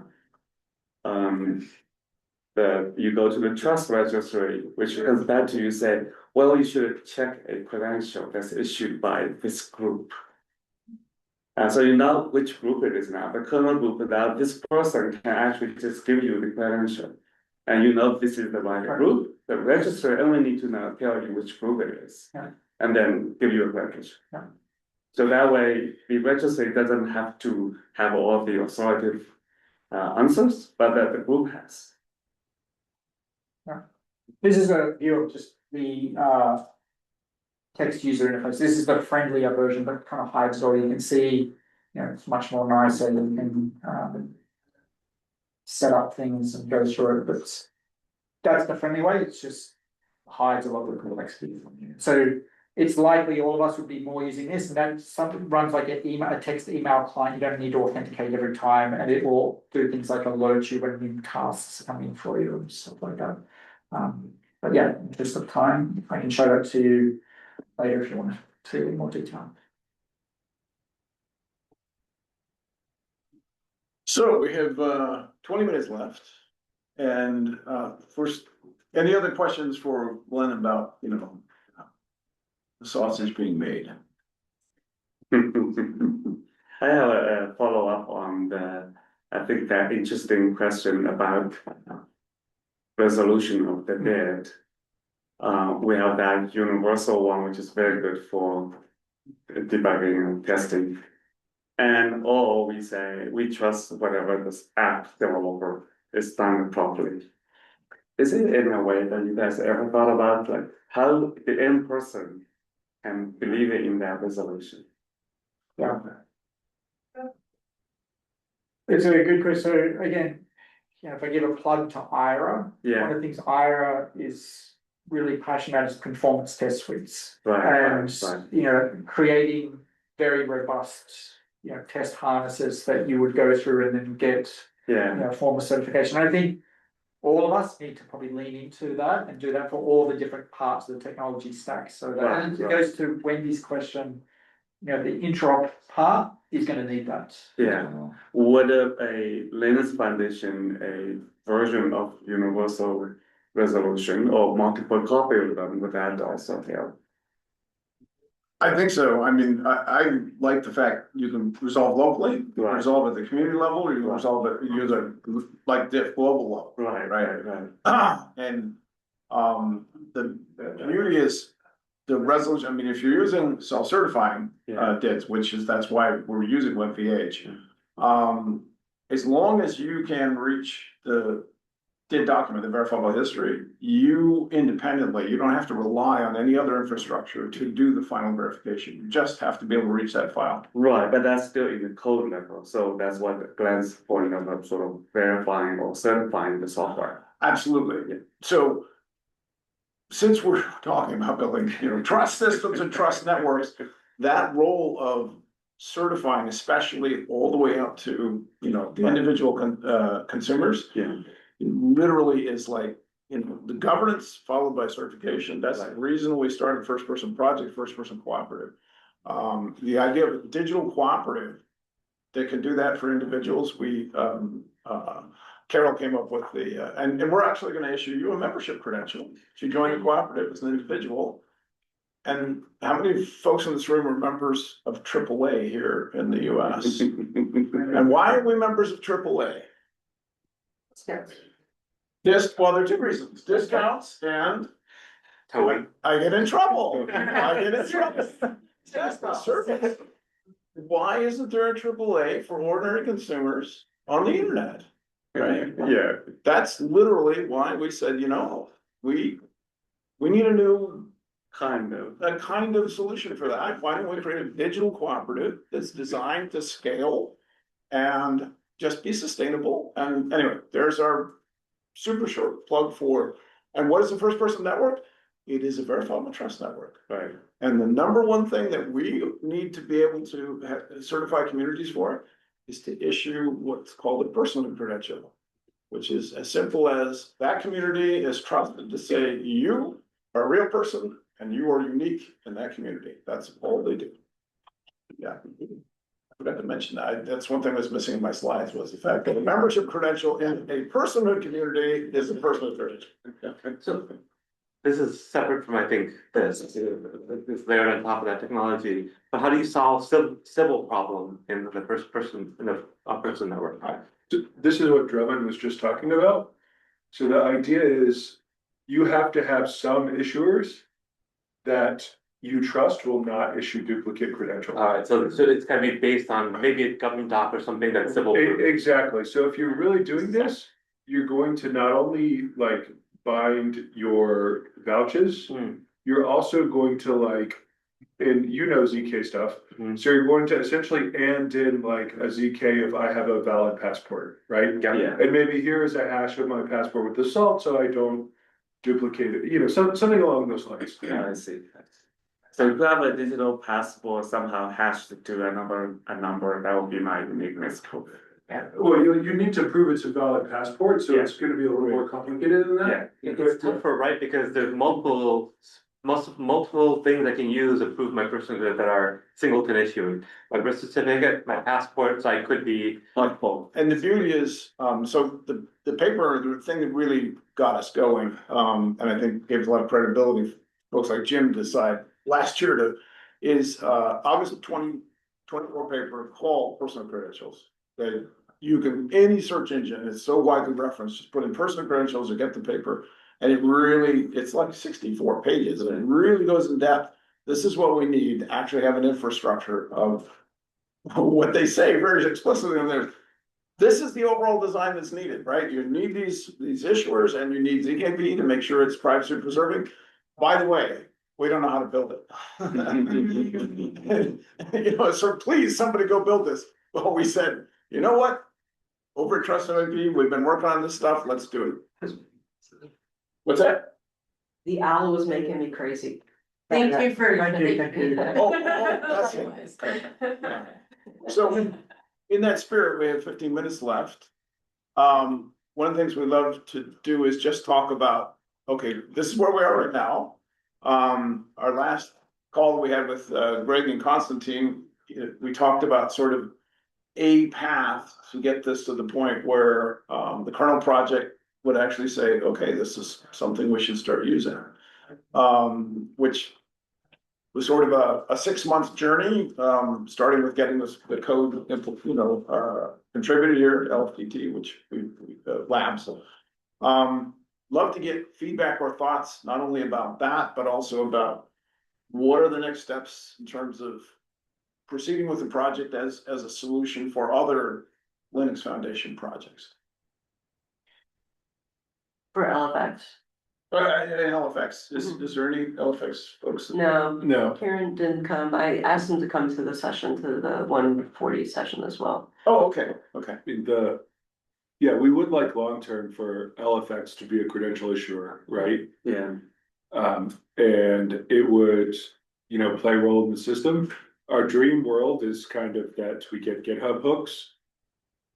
you go to the trust registry, which comes back to you say, well, you should check a credential that's issued by this group. And so you know which group it is now, the kernel group. Now this person can actually just give you the credential, and you know this is the right group. The registrar only need to now tell you which group it is, and then give you a credential. So that way, the registry doesn't have to have all of the authoritative answers, but that the group has. This is a view of just the text user interface. This is the friendlier version, but kind of hides all. You can see, it's much more nicer. You can set up things and go through it, but that's the friendly way. It's just hides a lot of the complexity from you. So it's likely all of us would be more using this, and that something runs like a text email client. You don't need to authenticate every time, and it will do things like alert you when new tasks come in for you and stuff like that. But yeah, in interest of time, I can show that to you later if you want to see in more detail. So we have 20 minutes left, and first, any other questions for Glenn about the sausage being made? I have a follow-up on I think that interesting question about resolution of the debt. We have that universal one, which is very good for debugging and testing. And we say, we trust whatever this app developer is done properly. Is it in a way that you guys ever thought about, like how the end person can believe in that resolution? Yeah. It's a good question. So again, if I give a plug to IRA, one of the things IRA is really passionate about is conformance test suites. Creating very robust, test harnesses that you would go through and then get, formal certification. I think all of us need to probably lean into that and do that for all the different parts of the technology stack. So that Right, and it right. goes to Wendy's question, the interop part is going to need that. Yeah, would a Linux Foundation, a version of universal resolution or multiple copy of them, would that also help? I think so. I mean, I like the fact you can resolve locally, you can Right. resolve at the community level, or you can resolve at user like the global level. Right. And the beauty is the resolution. I mean, if you're using self-certifying DIDs, that's why we're using WebVH. As long as you can reach the DID document, the verifiable history, you independently, you don't have to rely on any other infrastructure to do the final verification. You just have to be able to reach that file. Right, but that's still in the code level, so that's what Glenn's point of sort of verifying or certifying the software. Absolutely. So since we're talking about building, trust systems and trust networks, that role of certifying, especially all the way up to, the individual consumers, literally is like, the governance followed by certification. That's the reason we started first person project, first person cooperative. The idea of a digital cooperative that can do that for individuals, Carol came up with and we're actually going to issue you a membership credential. If you join the cooperative as an individual. And how many folks in this room are members of AAA here in the US? And why are we members of AAA? Well, there are two reasons, discounts and I get in trouble. That's the service. Why isn't there a AAA for ordinary consumers on the internet? Right? Yeah. That's literally why we said, we need a new kind of solution for that. Why don't we create a digital cooperative that's designed to scale and just be sustainable? And anyway, there's our super short plug for, and what is the first person network? It is a verifiable trust network. Right. And the number one thing that we need to be able to certify communities for is to issue what's called a personal credential, which is as simple as that community is trusted to say you are a real person and you are unique in that community. That's all they do. Yeah. I forgot to mention that. That's one thing that's missing in my slides was the fact that a membership credential in a personhood community is a personhood credential. So this is separate from, I think, this layered on top of that technology. But how do you solve civil problem in the first person network? This is what Drummond was just talking about. So the idea is you have to have some issuers that you trust will not issue duplicate credentials. All right, so it's gonna be based on maybe a government doc or something that's civil. Exactly. So if you're really doing this, you're going to not only bind your vouchers, you're also going to and ZK stuff. So you're going to essentially and in a ZK if I have a valid passport, right? Yeah. And maybe here is a hash of my passport with the salt so I don't duplicate it, something along those lines. Yeah, I see. So if you have a digital passport somehow hashed to a number, that would be my uniqueness code. Well, you need to prove it's a valid passport, so it's gonna be a little more complicated than that. It's tougher, right? Because there's multiple things I can use to prove my personhood that are singleton issued. My birth certificate, my passport, so I could be multiple. And the beauty is, so the paper, the thing that really got us going, and I think gave a lot of credibility for folks like Jim to decide last year is August of 2024 paper called Personal Credentials. That you can, any search engine, it's so widely referenced, just put in personal credentials or get the paper. And it's like 64 pages and it really goes in depth. This is what we need to actually have an infrastructure of what they say very explicitly in there. This is the overall design that's needed, right? You need these issuers and you need ZKP to make sure it's privacy preserving. By the way, we don't know how to build it. So please, somebody go build this. Well, we said, you know what? Over at Trust IP, we've been working on this stuff. Let's do it. What's that? The owl was making me crazy. Thank you for. That's it. So in that spirit, we have 15 minutes left. one of the things we love to do is just talk about, okay, this is where we are right now. Our last call we had with Greg and Constantine, we talked about sort of a path to get this to the point where the kernel project would actually say, okay, this is something we should start using, which was sort of a 6-month journey, starting with getting the code, contributed here at LFTT, which we labs. Love to get feedback or thoughts, not only about that, but also about what are the next steps in terms of proceeding with the project as a solution for other Linux Foundation projects. For LFX? LFX, is there any LFX folks? No. Karen didn't come. I asked him to come to the session, to the 140 session as well. Oh, okay, okay. Yeah, we would like long-term for LFX to be a credential issuer, right? Yeah. And it would, play a role in the system. Our dream world is kind of that we get GitHub hooks.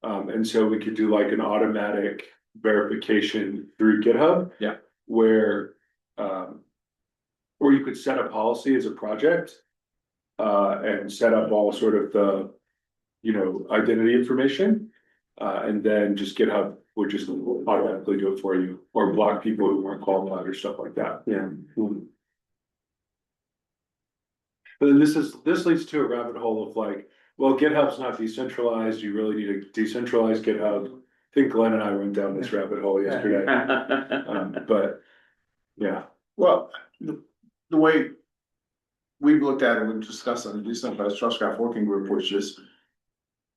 And so we could do like an automatic verification through GitHub. Yeah. Where you could set a policy as a project, and set up all sort of the, identity information. And then just GitHub would just automatically do it for you, or block people who weren't qualified or stuff like that. Yeah. But then this leads to a rabbit hole of like, well, GitHub's not decentralized. You really need a decentralized GitHub. I think Glenn and I went down this rabbit hole yesterday. But yeah. Well, the way we've looked at it, we've discussed on the Decentralized Trust Graph Working Group, which is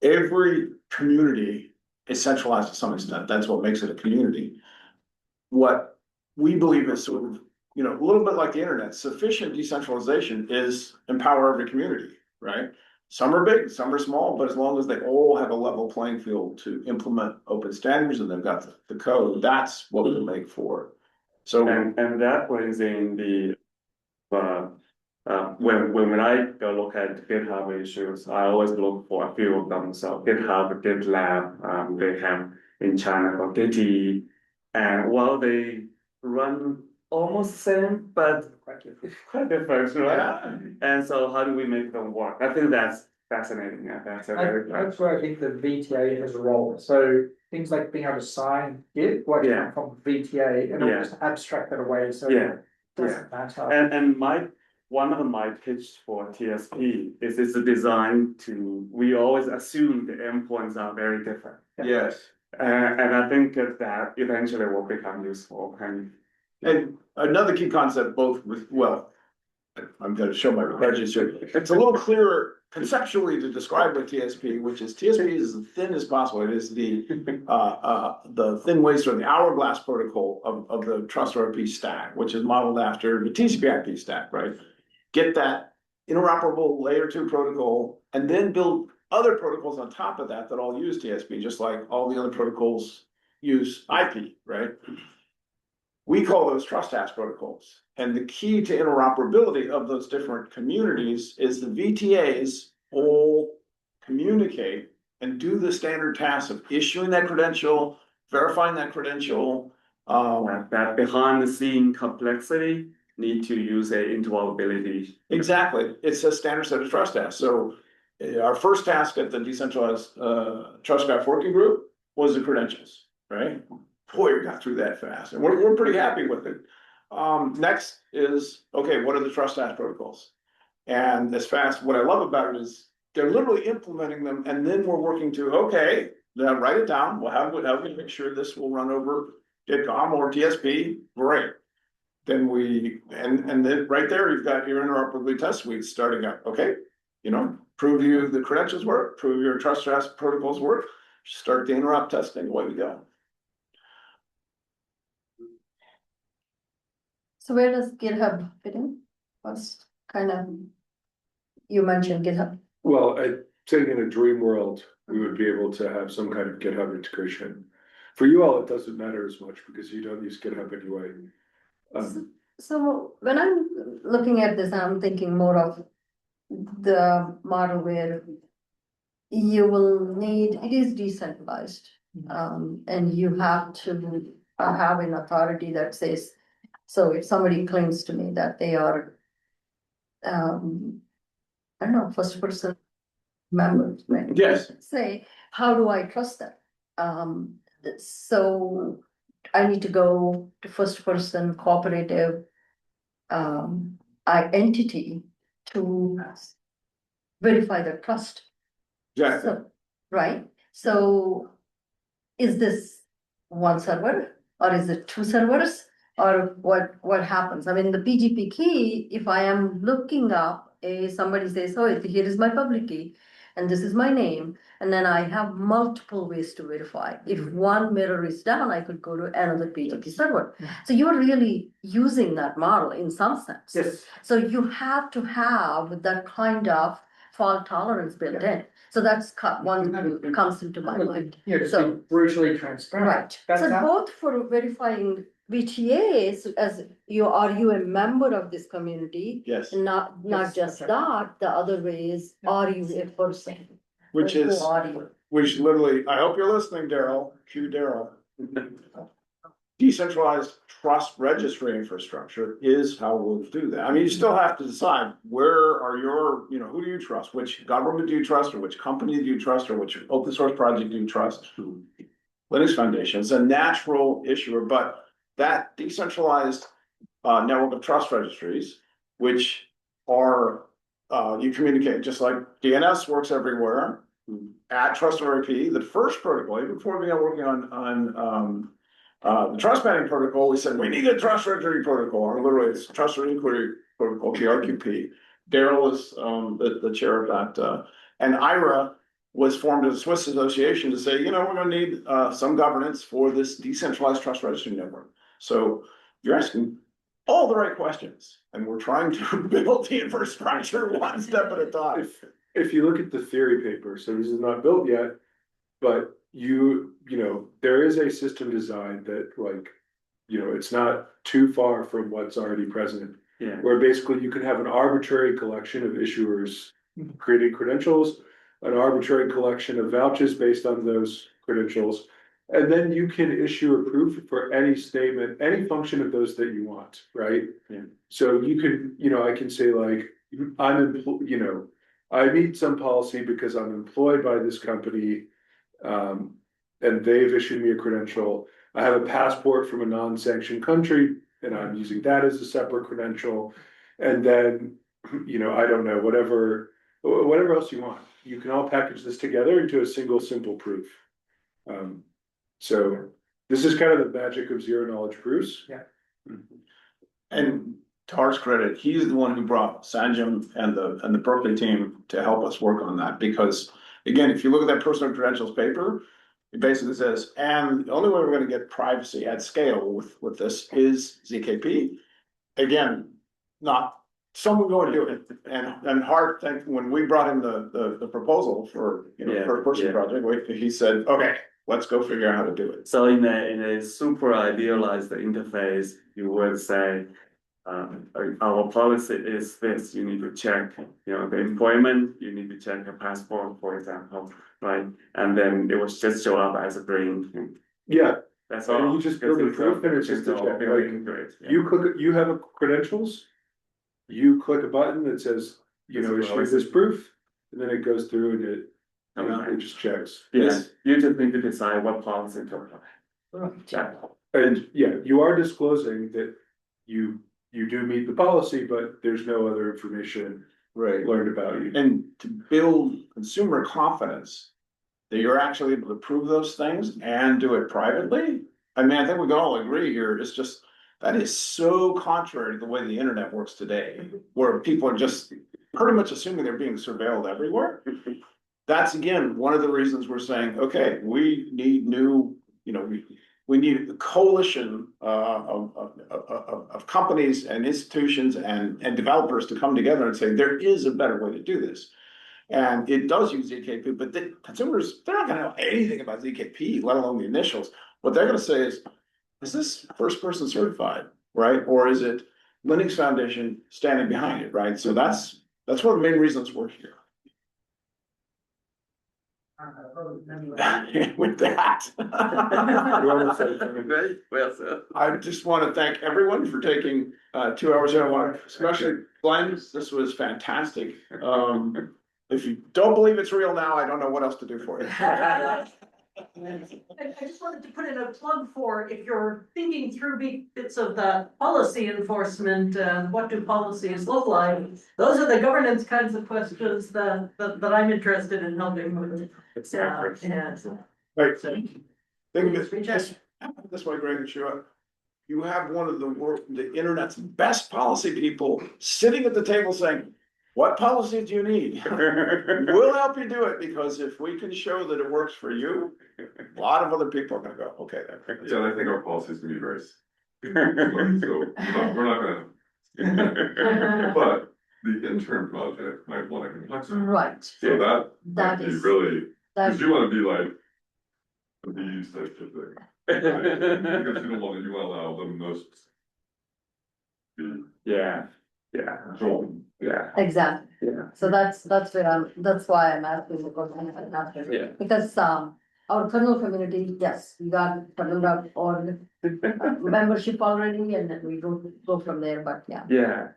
every community is centralized to some extent. That's what makes it a community. What we believe is sort of, a little bit like the internet, sufficient decentralization is empower every community, right? Some are big, some are small, but as long as they all have a level playing field to implement open standards and they've got the code, that's what we make for. So and that brings in the when I go look at GitHub issues, I always look for a few of them. So GitHub, GitLab, they have in China called Git, and while they run almost the same, but quite different, right? Yeah. And so how do we make them work? I think that's fascinating. That's where I think the VTA has a role. So things like being able to sign Git, come from VTA, and just abstract that away. So it doesn't matter. And one of my pitch for TSP is it's a design to, we always assume the endpoints are very different. Yes. And I think that eventually will become useful. And another key concept, both with, I'm going to show my prejudice here. It's a little clearer conceptually to describe what TSP, which is TSP is as thin as possible. It is the thin waist or the hourglass protocol of the Trust RP stack, which is modeled after the TCP/IP stack, right? Get that interoperable layer 2 protocol, and then build other protocols on top of that all use TSP, just like all the other protocols use IP, right? We call those trust hash protocols. And the key to interoperability of those different communities is the VTAs all communicate and do the standard tasks of issuing that credential, verifying that credential. That behind the scene complexity need to use a interoperability. Exactly. It's a standard set of trust tasks. So our first task at the Decentralized Trust Graph Working Group was the credentials, right? Boy, we got through that fast, and we're pretty happy with it. Next is, okay, what are the trust hash protocols? And as fast, what I love about it is they're literally implementing them, and then we're working to, okay, now write it down. Well, how do we make sure this will run over GitCom or TSP? Great. Then and then right there, you've got your interoperability test suite starting up. Okay, prove you the credentials work, prove your trust hash protocols work, start the interop testing, away we go. So where does GitHub fit in? What's you mentioned GitHub. Well, I think in a dream world, we would be able to have some kind of GitHub integration. For you all, it doesn't matter as much because you don't use GitHub anyway. So when I'm looking at this, I'm thinking more of the model where you will need, it is decentralized. And you have to have an authority that says, so if somebody claims to me that they are, I don't know, first person members, right? Yes. Say, how do I trust them? So I need to go to first person cooperative entity to verify the trust. Exactly. So, right? So is this one server or is it two servers? Or what happens? I mean, the PGP key, if I am looking up somebody says, oh, here is my public key and this is my name, and then I have multiple ways to verify. If one mirror is down, I could go to another PGP server. So you're really using that model in some sense. Yes. So you have to have that kind of fault tolerance built in. So that's one that comes into my mind. Yeah, just So, be brutally transparent. right. That's So how- both for verifying VTAs, as are you a member of this community? Yes. And not Yes, just that's right. that, the other way is, are you a person? Which Who is, are you? which literally, I hope you're listening, Daryl, cue Daryl. Decentralized trust registry infrastructure is how we'll do that. I mean, you still have to decide where are your, who do you trust? Which government do you trust, or which company do you trust, or which open source project do you trust? Linux Foundation is a natural issuer, but that decentralized network of trust registries, which are you communicate just like DNS works everywhere at TrustRP, the first protocol, even before we began working on the trust banning protocol, we said we need a trust registry protocol, or literally it's trust inquiry protocol, TRQP. Daryl is the chair of that, and IRA was formed as a Swiss association to say, we're going to need some governance for this decentralized trust registry network. So you're asking all the right questions, and we're trying to build the infrastructure one step at a time. If you look at the theory paper, so this is not built yet, but there is a system design that it's not too far from what's already present. Yeah. Where basically you can have an arbitrary collection of issuers creating credentials, an arbitrary collection of vouchers based on those credentials, and then you can issue a proof for any statement, any function of those that you want, right? Yeah. So you can, I can say like, I meet some policy because I'm employed by this company, and they've issued me a credential. I have a passport from a non-sanctioned country, and I'm using that as a separate credential. And then, I don't know, whatever else you want. You can all package this together into a single simple proof. So this is kind of the magic of zero knowledge proofs. Yeah. And to Hart's credit, he's the one who brought Sanjam and the Berkeley team to help us work on that. Because again, if you look at that personal credentials paper, it basically says, and the only way we're going to get privacy at scale with this is ZKP. Again, not someone go and do it. And Hart, when we brought him the proposal for first person project, he said, okay, let's go figure out how to do it. So in a super idealized interface, you would say, our policy is this: you need to check, the employment, you need to check your passport, for example, right? And then it will just show up as a green. Yeah. That's And all. you just build a proof and it's just a check. You have a credentials, you click a button that says, issue this proof, and then it goes through and it just checks. Yeah, you just need to decide what policy to apply. Yeah. And you are disclosing that you do meet the policy, but there's no other information learned about you. And to build consumer confidence that you're actually able to prove those things and do it privately. I mean, I think we can all agree here. It's just, that is so contrary to the way the internet works today, where people are just pretty much assuming they're being surveilled everywhere. That's again, one of the reasons we're saying, okay, we need new, we need a coalition of companies and institutions and developers to come together and say, there is a better way to do this. And it does use ZKP, but the consumers, they're not gonna know anything about ZKP, let alone the initials. What they're gonna say is this first person certified, right? Or is it Linux Foundation standing behind it, right? So that's one of the main reasons we're here. With that. I just want to thank everyone for taking 2 hours out of life, especially Glenn. This was fantastic. If you don't believe it's real now, I don't know what else to do for you. I just wanted to put in a plug for if you're thinking through bits of the policy enforcement, what do policies look like? Those are the governance kinds of questions that I'm interested in helping with. Yeah. Right. Think of it this way, Greg and Sheila. You have one of the internet's best policy people sitting at the table saying, what policy do you need? We'll help you do it, because if we can show that it works for you, a lot of other people are gonna go, okay, then. Yeah, I think our policies can be very. So we're not gonna. But the intern project might want to complexify. Right. So that might be is- really, that- because you want to be like. These types of thing. Because you don't want to, you want to allow the most. Yeah. Control. Yeah. Exactly. Yeah. So that's why I'm asking the question. Yeah. Because, our kernel community, yes, we got kernel.org membership already, and then we go from there, but yeah. Yeah.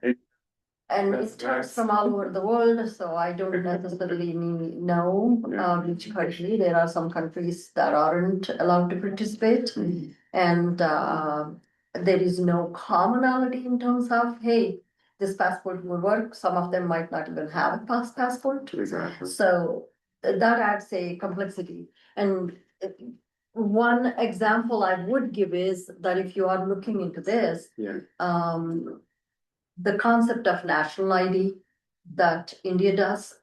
And That's it comes nice. from all over the world, so I don't necessarily know which country. There are some countries that aren't allowed to participate. Mm-hmm. And there is no commonality in terms of, hey, this passport will work. Some of them might not even have a passport. Exactly. So that adds a complexity. And one example I would give is that if you are looking into this, Yeah. the concept of national ID that India does,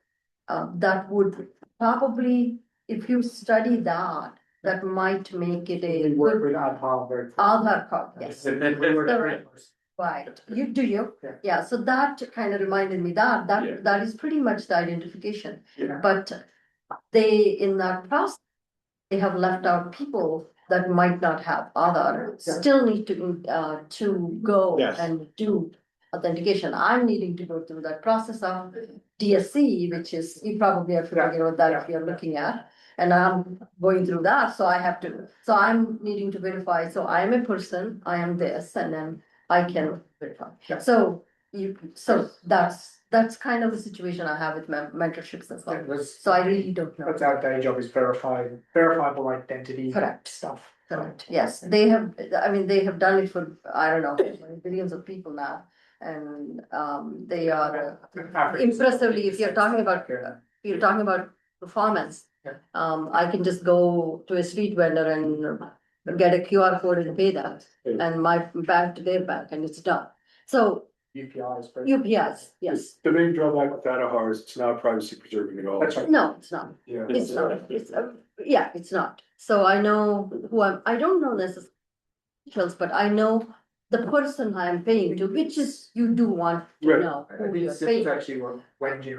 that would probably, if you study that, that might make it a We work with good Aadhaar Aadhaar card, yes. We work So, with- right, you do you? Yeah. Yeah, so that kind of reminded me Yeah. that is pretty much the identification. Yeah. But they, in that process, they have left out people that might not have Aadhaar, still need to go Yes. and do authentication. I'm needing to go through that process of DSC, which is, you probably are familiar with that if you're looking at. And I'm going through that, so I have to, so I'm needing to verify, so I am a person, I am this, and then I can verify. So that's kind of the situation I have with mentorships and stuff. So I really don't know. That's our day job, is verifiable identity. Correct. Stuff. Correct, yes, they have, I mean, they have done it for, I don't know, billions of people now. And they are impressively, if you're talking about performance. I can just go to a street vendor and get a QR code and pay that, and my bank to their bank, and it's done. So UPIs, yes. The main drawback with Aadhaar is it's not privacy preserving at all. That's right. No, it's not. Yeah. It's not, it's not. So I know I don't know necessarily details, but I know the person I'm paying to, which is, you do want to Right. know who you're This paying. is actually when you